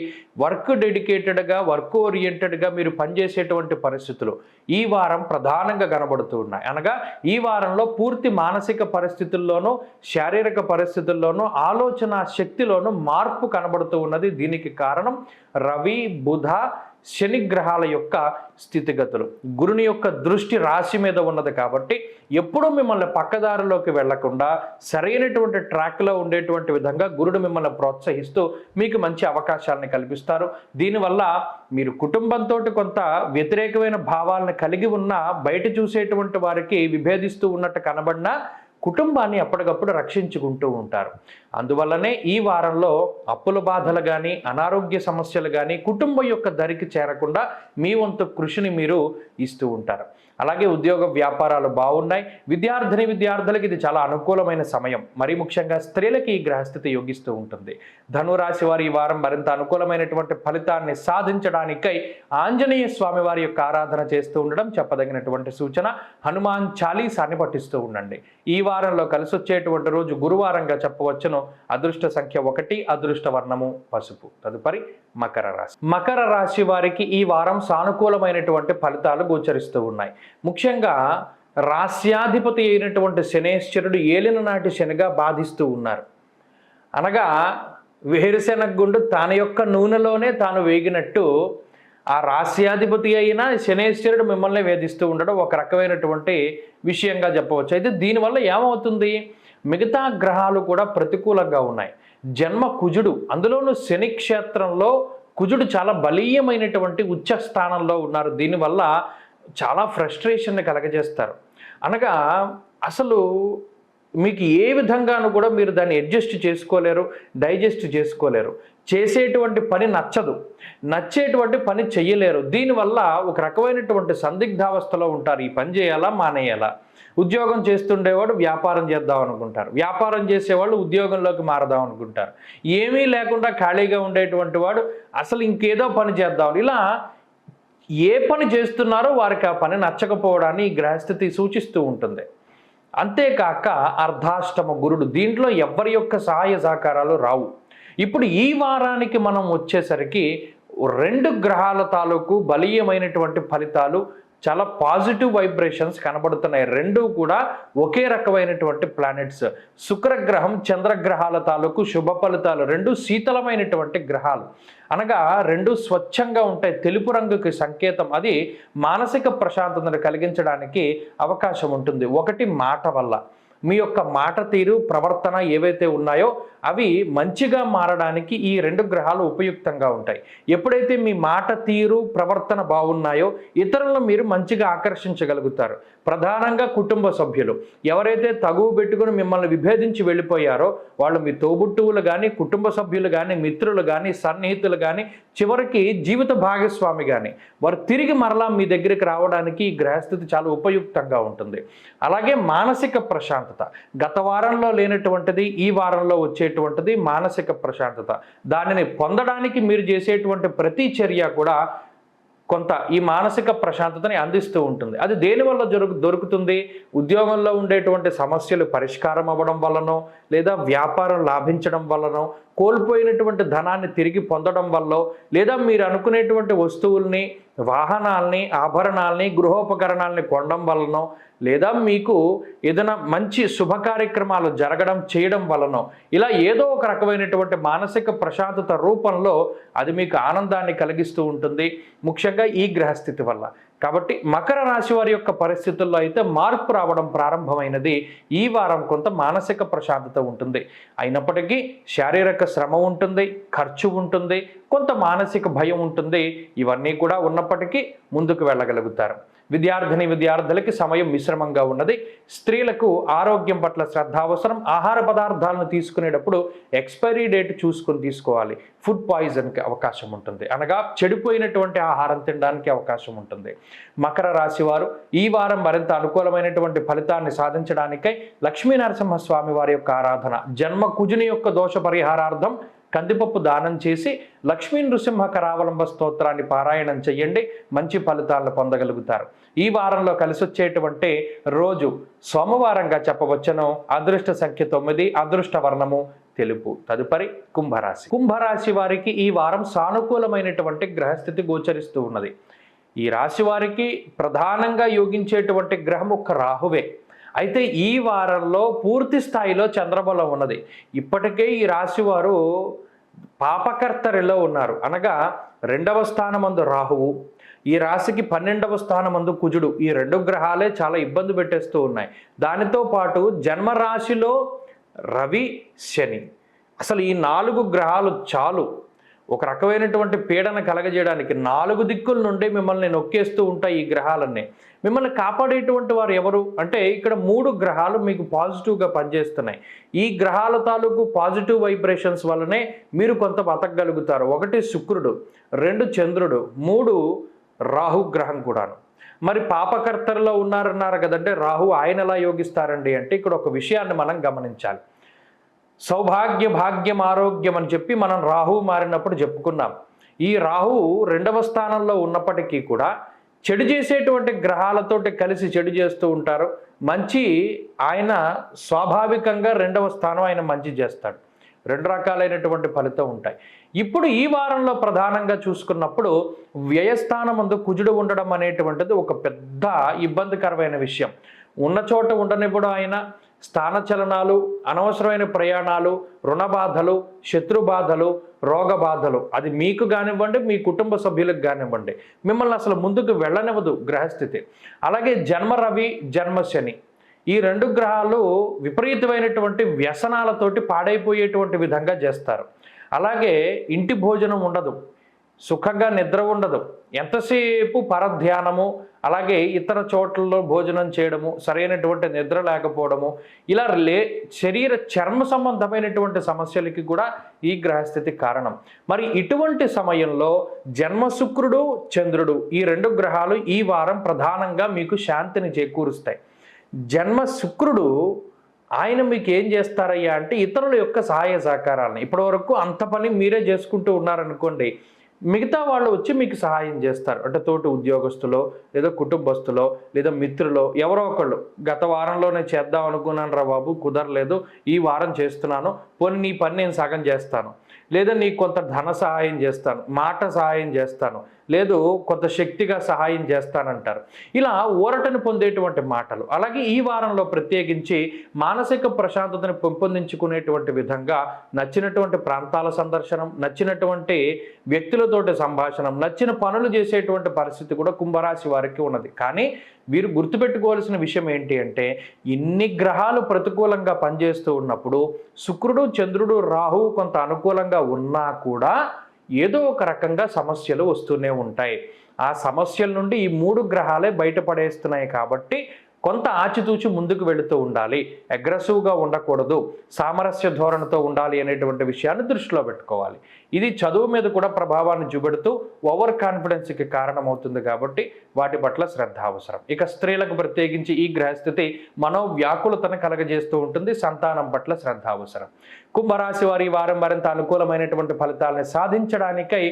వర్క్ డెడికేటెడ్గా, వర్క్ ఓరియంటెడ్గా మీరు పనిచేసేటువంటి పరిస్థితులు ఈ వారం ప్రధానంగా కనబడుతూ ఉన్నాయి. అనగా ఈ వారంలో పూర్తి మానసిక పరిస్థితుల్లోనూ, శారీరక పరిస్థితుల్లోనూ, ఆలోచన శక్తిలోనూ మార్పు కనబడుతూ ఉన్నది. దీనికి కారణం రవి, బుధ, శని గ్రహాల యొక్క స్థితిగతులు. గురుని యొక్క దృష్టి రాశి మీద ఉన్నది కాబట్టి ఎప్పుడూ మిమ్మల్ని పక్కదారిలోకి వెళ్లకుండా సరైనటువంటి ట్రాక్లో ఉండేటువంటి విధంగా గురుడు మిమ్మల్ని ప్రోత్సహిస్తూ మీకు మంచి అవకాశాలను కల్పిస్తారు. దీనివల్ల మీరు కుటుంబంతో కొంత వ్యతిరేకమైన భావాలను కలిగి ఉన్న బయట చూసేటువంటి వారికి విభేదిస్తూ ఉన్నట్టు కనబడినా కుటుంబాన్ని అప్పటికప్పుడు రక్షించుకుంటూ ఉంటారు. అందువల్లనే ఈ వారంలో అప్పుల బాధలు కానీ, అనారోగ్య సమస్యలు కానీ కుటుంబం యొక్క దరికి చేరకుండా మీ వంతు కృషిని మీరు ఇస్తూ ఉంటారు. అలాగే ఉద్యోగ వ్యాపారాలు బాగున్నాయి. విద్యార్థులకు ఇది చాలా అనుకూలమైన సమయం. మరీ ముఖ్యంగా స్త్రీలకి ఈ గ్రహస్థితి యోగిస్తూ ఉంటుంది. ధనురాశి వారి ఈ వారం మరింత అనుకూలమైనటువంటి ఫలితాన్ని సాధించడానికై ఆంజనేయ స్వామి వారి యొక్క ఆరాధన చేస్తూ ఉండడం చెప్పదగినటువంటి సూచన. హనుమాన్ చాలీసాన్ని పఠిస్తూ ఉండండి. ఈ వారంలో కలిసొచ్చేటువంటి రోజు గురువారంగా చెప్పవచ్చును. అదృష్ట సంఖ్య 1, అదృష్ట వర్ణము పసుపు. తదుపరి మకర రాశి. మకర రాశి వారికి ఈ వారం సానుకూలమైనటువంటి ఫలితాలు గోచరిస్తూ ఉన్నాయి. ముఖ్యంగా రాస్యాధిపతి అయినటువంటి శనేశ్వరుడు ఏలిన నాటి శనిగా బాధిస్తూ ఉన్నారు. అనగా వేరుశెనగ గుండు తన యొక్క నూనెలోనే తాను వేగినట్టు ఆ రాస్యాధిపతి అయిన శనేశ్వరుడు మిమ్మల్ని వేధిస్తూ ఉండడం ఒక రకమైనటువంటి విషయంగా చెప్పవచ్చు. అయితే దీనివల్ల ఏమవుతుంది, మిగతా గ్రహాలు కూడా ప్రతికూలంగా ఉన్నాయి. జన్మ కుజుడు, అందులోనూ శని క్షేత్రంలో కుజుడు చాలా బలీయమైనటువంటి ఉచ్చ స్థానంలో ఉన్నారు. దీనివల్ల చాలా ఫ్రస్ట్రేషన్ని కలగజేస్తారు. అనగా అసలు మీకు ఏ విధంగానూ కూడా మీరు దాన్ని అడ్జస్ట్ చేసుకోలేరు, డైజెస్ట్ చేసుకోలేరు. చేసేటువంటి పని నచ్చదు, నచ్చేటువంటి పని చెయ్యలేరు. దీనివల్ల ఒక రకమైనటువంటి సందిగ్ధావస్థలో ఉంటారు. ఈ పని చేయాలా మానేయాలా? ఉద్యోగం చేస్తుండేవాడు వ్యాపారం చేద్దాం అనుకుంటారు, వ్యాపారం చేసేవాళ్ళు ఉద్యోగంలోకి మారదాం అనుకుంటారు. ఏమీ లేకుండా ఖాళీగా ఉండేటువంటి వాడు అసలు ఇంకేదో పని చేద్దాం. ఇలా ఏ పని చేస్తున్నారో వారికి ఆ పని నచ్చకపోవడాన్ని ఈ గ్రహస్థితి సూచిస్తూ ఉంటుంది. అంతేకాక అర్ధాష్టమ గురుడు, దీంట్లో ఎవరి యొక్క సహాయ సహకారాలు రావు. ఇప్పుడు ఈ వారానికి మనం వచ్చేసరికి 2 గ్రహాల తాలూకు బలీయమైనటువంటి ఫలితాలు, చాలా పాజిటివ్ వైబ్రేషన్స్ కనబడుతున్నాయి. 2 కూడా ఒకే రకమైనటువంటి ప్లానెట్స్. శుక్రగ్రహం చంద్రగ్రహాల తాలూకు శుభ ఫలితాలు. 2 శీతలమైనటువంటి గ్రహాలు, అనగా 2 స్వచ్ఛంగా ఉంటాయి. తెలుపు రంగుకి సంకేతం. అది మానసిక ప్రశాంతతను కలిగించడానికి అవకాశం ఉంటుంది. ఒకటి మాట వల్ల, మీ యొక్క మాట తీరు ప్రవర్తన ఏవైతే ఉన్నాయో అవి మంచిగా మారడానికి ఈ 2 గ్రహాలు ఉపయుక్తంగా ఉంటాయి. ఎప్పుడైతే మీ మాట తీరు ప్రవర్తన బాగున్నాయో ఇతరులను మీరు మంచిగా ఆకర్షించగలుగుతారు. ప్రధానంగా కుటుంబ సభ్యులు ఎవరైతే తగువు పెట్టుకుని మిమ్మల్ని విభేదించి వెళ్ళిపోయారో వాళ్ళు మీ తోబుట్టువులు కానీ, కుటుంబ సభ్యులు కానీ, మిత్రులు కానీ, సన్నిహితులు కానీ, చివరికి జీవిత భాగస్వామి కానీ వారు తిరిగి మరలా మీ దగ్గరికి రావడానికి ఈ గ్రహస్థితి చాలా ఉపయుక్తంగా ఉంటుంది. అలాగే మానసిక ప్రశాంతత, గత వారంలో లేనటువంటిది ఈ వారంలో వచ్చేటువంటిది మానసిక ప్రశాంతత. దానిని పొందడానికి మీరు చేసేటువంటి ప్రతి చర్య కూడా కొంత ఈ మానసిక ప్రశాంతతని అందిస్తూ ఉంటుంది. అది దేనివల్ల దొరుకుతుంది? ఉద్యోగంలో ఉండేటువంటి సమస్యలు పరిష్కారం అవ్వడం వల్లనో, లేదా వ్యాపారం లాభించడం వల్లనో, కోల్పోయినటువంటి ధనాన్ని తిరిగి పొందడం వల్ల, లేదా మీరు అనుకునేటువంటి వస్తువుల్ని, వాహనాల్ని, ఆభరణాల్ని, గృహోపకరణాలని కొనడం వల్లనో, లేదా మీకు ఏదైనా మంచి శుభ కార్యక్రమాలు జరగడం చేయడం వలనో, ఇలా ఏదో ఒక రకమైనటువంటి మానసిక ప్రశాంతత రూపంలో అది మీకు ఆనందాన్ని కలిగిస్తూ ఉంటుంది, ముఖ్యంగా ఈ గ్రహస్థితి వల్ల. కాబట్టి మకర రాశి వారి యొక్క పరిస్థితుల్లో అయితే మార్పు రావడం ప్రారంభమైనది. ఈ వారం కొంత మానసిక ప్రశాంతత ఉంటుంది. అయినప్పటికీ శారీరక శ్రమ ఉంటుంది, ఖర్చు ఉంటుంది, కొంత మానసిక భయం ఉంటుంది. ఇవన్నీ కూడా ఉన్నప్పటికీ ముందుకు వెళ్ళగలుగుతారు. విద్యార్థులకి సమయం మిశ్రమంగా ఉన్నది. స్త్రీలకు ఆరోగ్యం పట్ల శ్రద్ధ అవసరం. ఆహార పదార్థాలను తీసుకునేటప్పుడు ఎక్స్పైరీ డేట్ చూసుకొని తీసుకోవాలి. ఫుడ్ పాయిజన్కి అవకాశం ఉంటుంది, అనగా చెడిపోయినటువంటి ఆహారం తినడానికి అవకాశం ఉంటుంది. మకర రాశి వారు ఈ వారం మరింత అనుకూలమైనటువంటి ఫలితాన్ని సాధించడానికై లక్ష్మీనరసింహస్వామి వారి యొక్క ఆరాధన, జన్మ కుజుని యొక్క దోష పరిహారార్థం కందిపప్పు దానం చేసి లక్ష్మీ నృసింహ కరావలంబ స్తోత్రాన్ని పారాయణం చేయండి. మంచి ఫలితాలను పొందగలుగుతారు. ఈ వారంలో కలిసి వచ్చేటువంటి రోజు సోమవారంగా చెప్పవచ్చును. అదృష్ట సంఖ్య 9, అదృష్ట వర్ణము తెలుపు. తదుపరి కుంభరాశి. కుంభరాశి వారికి ఈ వారం సానుకూలమైనటువంటి గ్రహస్థితి గోచరిస్తూ ఉన్నది. ఈ రాశి వారికి ప్రధానంగా యోగించేటువంటి గ్రహం ఒక్క రాహువే. అయితే ఈ వారంలో పూర్తి స్థాయిలో చంద్రబలం ఉన్నది. ఇప్పటికే ఈ రాశి వారు పాపకర్తరిలో ఉన్నారు, అనగా 2వ స్థానమందు రాహువు, ఈ రాశికి 12వ స్థానమందు కుజుడు. ఈ 2 గ్రహాలే చాలా ఇబ్బంది పెట్టేస్తూ ఉన్నాయి. దానితో పాటు జన్మరాశిలో రవి, శని, అసలు ఈ 4 గ్రహాలు చాలు ఒక రకమైనటువంటి పీడన కలగజేయడానికి. 4 దిక్కుల నుండి మిమ్మల్ని నొక్కేస్తూ ఉంటాయి ఈ గ్రహాలన్నీ. మిమ్మల్ని కాపాడేటువంటి వారు ఎవరు అంటే ఇక్కడ 3 గ్రహాలు మీకు పాజిటివ్గా పనిచేస్తున్నాయి. ఈ గ్రహాల తాలూకు పాజిటివ్ వైబ్రేషన్స్ వల్లనే మీరు కొంత బతకగలుగుతారు. 1 శుక్రుడు, 2 చంద్రుడు, 3 రాహు గ్రహం కూడాను. మరి పాపకర్తల్లో ఉన్నారన్నారు కదంటే రాహు ఆయన ఎలా యోగిస్తారండి అంటే ఇక్కడ ఒక విషయాన్ని మనం గమనించాలి. సౌభాగ్య, భాగ్యం, ఆరోగ్యం అని చెప్పి మనం రాహువు మారినప్పుడు చెప్పుకున్నాం. ఈ రాహువు 2వ స్థానంలో ఉన్నప్పటికీ కూడా చెడు చేసేటువంటి గ్రహాలతోటి కలిసి చెడు చేస్తూ ఉంటారు. మంచి ఆయన స్వాభావికంగా 2వ స్థానం ఆయన మంచి చేస్తాడు. 2 రకాలైనటువంటి ఫలితం ఉంటాయి. ఇప్పుడు ఈ వారంలో ప్రధానంగా చూసుకున్నప్పుడు వ్యయస్థానమందు కుజుడు ఉండడం అనేటువంటిది ఒక పెద్ద ఇబ్బందికరమైన విషయం. ఉన్న చోట ఉండనివ్వడం ఆయన, స్థానచలనాలు, అనవసరమైన ప్రయాణాలు, రుణ బాధలు, శత్రు బాధలు, రోగ బాధలు, అది మీకు కానివ్వండి, మీ కుటుంబ సభ్యులకు కానివ్వండి, మిమ్మల్ని అసలు ముందుకు వెళ్ళనివ్వదు గ్రహస్థితి. అలాగే జన్మ రవి, జన్మ శని, ఈ 2 గ్రహాలు విపరీతమైనటువంటి వ్యసనాలతోటి పాడైపోయేటువంటి విధంగా చేస్తారు. అలాగే ఇంటి భోజనం ఉండదు, సుఖంగా నిద్ర ఉండదు, ఎంతసేపు పరధ్యానము, అలాగే ఇతర చోట్లలో భోజనం చేయడము, సరైనటువంటి నిద్ర లేకపోవడము, ఇలా శరీర చర్మ సంబంధమైనటువంటి సమస్యలకి కూడా ఈ గ్రహస్థితి కారణం. మరి ఇటువంటి సమయంలో జన్మ శుక్రుడు, చంద్రుడు, ఈ 2 గ్రహాలు ఈ వారం ప్రధానంగా మీకు శాంతిని చేకూరుస్తాయి. జన్మ శుక్రుడు ఆయన మీకు ఏం చేస్తారయ్యా అంటే ఇతరుల యొక్క సహాయ సహకారాలను, ఇప్పటివరకు అంత పని మీరే చేసుకుంటూ ఉన్నారనుకోండి, మిగతా వాళ్ళు వచ్చి మీకు సహాయం చేస్తారు. అంటే తోటి ఉద్యోగస్తులో, లేదా కుటుంబస్తులో, లేదా మిత్రులో ఎవరో ఒకళ్ళు, గత వారంలోనే చేద్దాం అనుకున్నాను రా బాబు, కుదరలేదు, ఈ వారం చేస్తున్నాను, పోనీ నీ పని నేను సగం చేస్తాను, లేదా నీకు కొంత ధన సహాయం చేస్తాను, మాట సహాయం చేస్తాను, లేదు కొంత శక్తిగా సహాయం చేస్తానంటారు. ఇలా ఊరటను పొందేటువంటి మాటలు. అలాగే ఈ వారంలో ప్రత్యేకించి మానసిక ప్రశాంతతను పెంపొందించుకునేటువంటి విధంగా నచ్చినటువంటి ప్రాంతాల సందర్శనం, నచ్చినటువంటి వ్యక్తులతోటి సంభాషణం, నచ్చిన పనులు చేసేటువంటి పరిస్థితి కూడా కుంభరాశి వారికి ఉన్నది. కానీ వీరు గుర్తుపెట్టుకోవాల్సిన విషయం ఏంటి అంటే, ఇన్ని గ్రహాలు ప్రతికూలంగా పనిచేస్తూ ఉన్నప్పుడు శుక్రుడు, చంద్రుడు, రాహువు కొంత అనుకూలంగా ఉన్నా కూడా ఏదో ఒక రకంగా సమస్యలు వస్తూనే ఉంటాయి. ఆ సమస్యల నుండి ఈ 3 గ్రహాలే బయటపడేస్తున్నాయి. కాబట్టి కొంత ఆచితూచి ముందుకు వెళుతూ ఉండాలి, అగ్రెసివ్గా ఉండకూడదు, సామరస్య ధోరణితో ఉండాలి అనేటువంటి విషయాన్ని దృష్టిలో పెట్టుకోవాలి. ఇది చదువు మీద కూడా ప్రభావాన్ని చూపెడుతూ ఓవర్ కాన్ఫిడెన్స్కి కారణమవుతుంది. కాబట్టి వాటి పట్ల శ్రద్ధ అవసరం. ఇక స్త్రీలకు ప్రత్యేకించి ఈ గ్రహస్థితి మనోవ్యాకులతను కలగజేస్తూ ఉంటుంది. సంతానం పట్ల శ్రద్ధ అవసరం. కుంభరాశి వారి వారం మరింత అనుకూలమైనటువంటి ఫలితాలను సాధించడానికై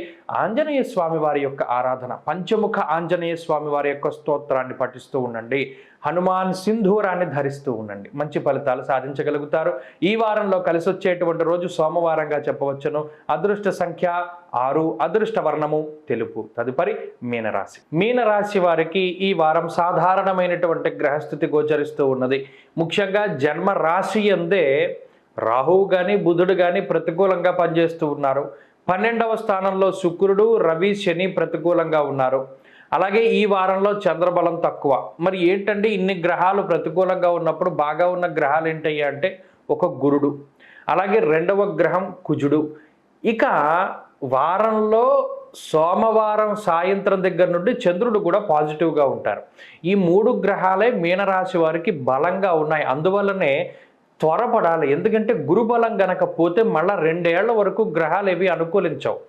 ఆంజనేయ స్వామి వారి యొక్క ఆరాధన, పంచముఖ ఆంజనేయ స్వామి వారి యొక్క స్తోత్రాన్ని పఠిస్తూ ఉండండి. హనుమాన్ సింధూరాన్ని ధరిస్తూ ఉండండి. మంచి ఫలితాలు సాధించగలుగుతారు. ఈ వారంలో కలిసి వచ్చేటువంటి రోజు సోమవారంగా చెప్పవచ్చును. అదృష్ట సంఖ్య 6, అదృష్ట వర్ణము తెలుపు. తదుపరి మీనరాశి. మీనరాశి వారికి ఈ వారం సాధారణమైనటువంటి గ్రహస్థితి గోచరిస్తూ ఉన్నది. ముఖ్యంగా జన్మ రాశి అందే రాహువు కానీ బుధుడు కానీ ప్రతికూలంగా పనిచేస్తూ ఉన్నారు. 12వ స్థానంలో శుక్రుడు, రవి, శని ప్రతికూలంగా ఉన్నారు. అలాగే ఈ వారంలో చంద్రబలం తక్కువ. మరి ఏంటంటే ఇన్ని గ్రహాలు ప్రతికూలంగా ఉన్నప్పుడు బాగా ఉన్న గ్రహాలు ఏంటయ్యా అంటే ఒక గురుడు, అలాగే 2వ గ్రహం కుజుడు. ఇక వారంలో సోమవారం సాయంత్రం దగ్గర నుండి చంద్రుడు కూడా పాజిటివ్గా ఉంటారు. ఈ 3 గ్రహాలే మీనరాశి వారికి బలంగా ఉన్నాయి. అందువల్లనే త్వరపడాలి. ఎందుకంటే గురుబలం గనక పోతే మళ్ళీ 2 ఏళ్ల వరకు గ్రహాలు ఏవి అనుకూలించవు.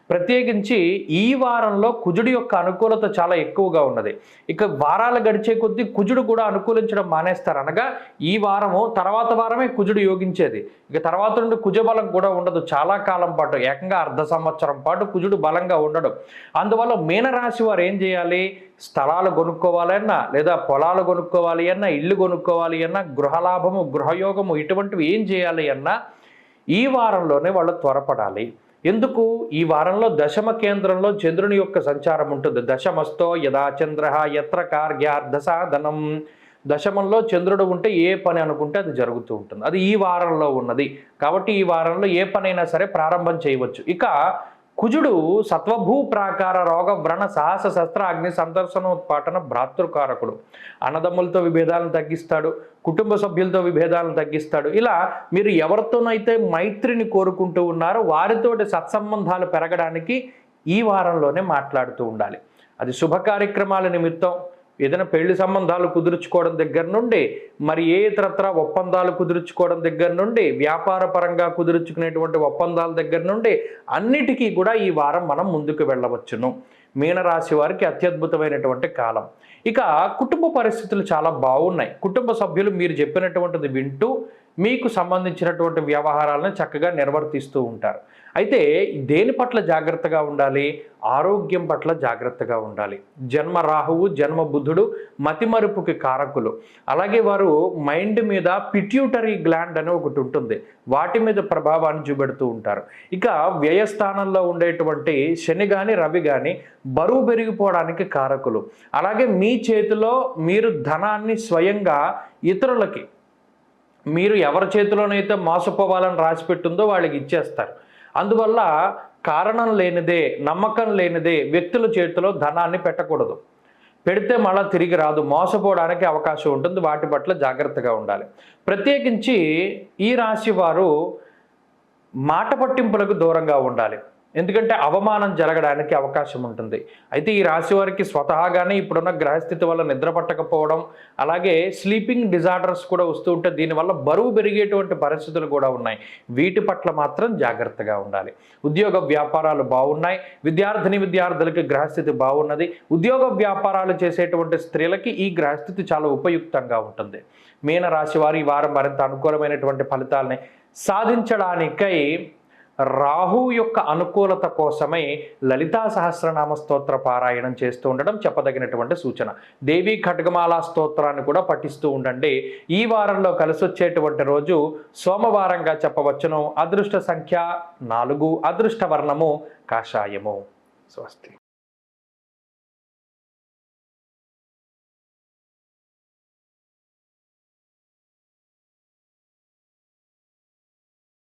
ప్రత్యేకించి ఈ వారంలో కుజుడి యొక్క అనుకూలత చాలా ఎక్కువగా ఉన్నది. ఇక వారాలు గడిచే కొద్దీ కుజుడు కూడా అనుకూలించడం మానేస్తారు. అనగా ఈ వారము తర్వాత వారమే కుజుడు యోగించేది. ఇక తర్వాత నుండి కుజబలం కూడా ఉండదు. చాలా కాలం పాటు, ఏకంగా 1/2 సంవత్సరం పాటు కుజుడు బలంగా ఉండడు. అందువల్ల మీనరాశి వారు ఏం చేయాలి? స్థలాలు కొనుక్కోవాలి అన్నా, లేదా పొలాలు కొనుక్కోవాలి అన్నా, ఇల్లు కొనుక్కోవాలి అన్నా, గృహలాభము, గృహయోగము ఇటువంటివి ఏం చేయాలి అన్నా ఈ వారంలోనే వాళ్ళు త్వరపడాలి. ఎందుకు? ఈ వారంలో దశమ కేంద్రంలో చంద్రుని యొక్క సంచారం ఉంటుంది. దశమస్తో యదా చంద్ర యత్ర కార్యార్థ సాధనం. దశమంలో చంద్రుడు ఉంటే ఏ పని అనుకుంటే అది జరుగుతూ ఉంటుంది. అది ఈ వారంలో ఉన్నది. కాబట్టి ఈ వారంలో ఏ పనైనా సరే ప్రారంభం చేయవచ్చు. ఇక కుజుడు సత్వభూ ప్రాకార రోగ వ్రణ సాహస శస్త్ర అగ్ని సందర్శనోత్పాటన భ్రాతృకారకుడు. అన్నదమ్ములతో విభేదాలను తగ్గిస్తాడు, కుటుంబ సభ్యులతో విభేదాలను తగ్గిస్తాడు. ఇలా మీరు ఎవరితోనైతే మైత్రిని కోరుకుంటూ ఉన్నారో వారితోటి సత్సంబంధాలు పెరగడానికి ఈ వారంలోనే మాట్లాడుతూ ఉండాలి. అది శుభ కార్యక్రమాల నిమిత్తం, ఏదైనా పెళ్లి సంబంధాలు కుదుర్చుకోవడం దగ్గర నుండి, మరి ఏ ఇతరత్ర ఒప్పందాలు కుదుర్చుకోవడం దగ్గర నుండి, వ్యాపార పరంగా కుదుర్చుకునేటువంటి ఒప్పందాల దగ్గర నుండి అన్నిటికీ కూడా ఈ వారం మనం ముందుకు వెళ్ళవచ్చును. మీనరాశి వారికి అత్యద్భుతమైనటువంటి కాలం. ఇక కుటుంబ పరిస్థితులు చాలా బాగున్నాయి. కుటుంబ సభ్యులు మీరు చెప్పినటువంటిది వింటూ మీకు సంబంధించినటువంటి వ్యవహారాలను చక్కగా నిర్వర్తిస్తూ ఉంటారు. అయితే దేని పట్ల జాగ్రత్తగా ఉండాలి? ఆరోగ్యం పట్ల జాగ్రత్తగా ఉండాలి. జన్మ రాహువు, జన్మ బుధుడు మతిమరుపుకి కారకులు. అలాగే వారు మైండ్ మీద పిట్యూటరీ గ్లాండ్ అని ఒకటి ఉంటుంది, వాటి మీద ప్రభావాన్ని చూపెడుతూ ఉంటారు. ఇక వ్యయస్థానంలో ఉండేటువంటి శని కానీ రవి కానీ బరువు పెరిగిపోవడానికి కారకులు. అలాగే మీ చేతిలో మీరు ధనాన్ని స్వయంగా ఇతరులకి మీరు ఎవరి చేతిలోనైతే మోసపోవాలని రాసిపెట్టుందో వాళ్ళకి ఇచ్చేస్తారు. అందువల్ల కారణం లేనిదే, నమ్మకం లేనిదే వ్యక్తుల చేతిలో ధనాన్ని పెట్టకూడదు. పెడితే మళ్ళీ తిరిగి రాదు, మోసపోవడానికి అవకాశం ఉంటుంది. వాటి పట్ల జాగ్రత్తగా ఉండాలి. ప్రత్యేకించి ఈ రాశి వారు మాట పట్టింపులకు దూరంగా ఉండాలి. ఎందుకంటే అవమానం జరగడానికి అవకాశం ఉంటుంది. అయితే ఈ రాశి వారికి స్వతహాగానే ఇప్పుడున్న గ్రహస్థితి వల్ల నిద్ర పట్టకపోవడం, అలాగే స్లీపింగ్ డిజార్డర్స్ కూడా వస్తూ ఉంటే దీనివల్ల బరువు పెరిగేటువంటి పరిస్థితులు కూడా ఉన్నాయి. వీటి పట్ల మాత్రం జాగ్రత్తగా ఉండాలి. ఉద్యోగ వ్యాపారాలు బాగున్నాయి. విద్యార్థులకి గ్రహస్థితి బాగున్నది. ఉద్యోగ వ్యాపారాలు చేసేటువంటి స్త్రీలకి ఈ గ్రహస్థితి చాలా ఉపయుక్తంగా ఉంటుంది. మీన రాశి వారు ఈ వారం మరింత అనుకూలమైనటువంటి ఫలితాలని సాధించడానికై రాహు యొక్క అనుకూలత కోసమై లలితా సహస్రనామ స్తోత్ర పారాయణం చేస్తూ ఉండడం చెప్పదగినటువంటి సూచన. దేవీ ఖడ్గమాల స్తోత్రాన్ని కూడా పఠిస్తూ ఉండండి. ఈ వారంలో కలిసి వచ్చేటువంటి రోజు సోమవారంగా చెప్పవచ్చును. అదృష్ట సంఖ్య 4, అదృష్ట వర్ణము కాషాయము. స్వస్తి.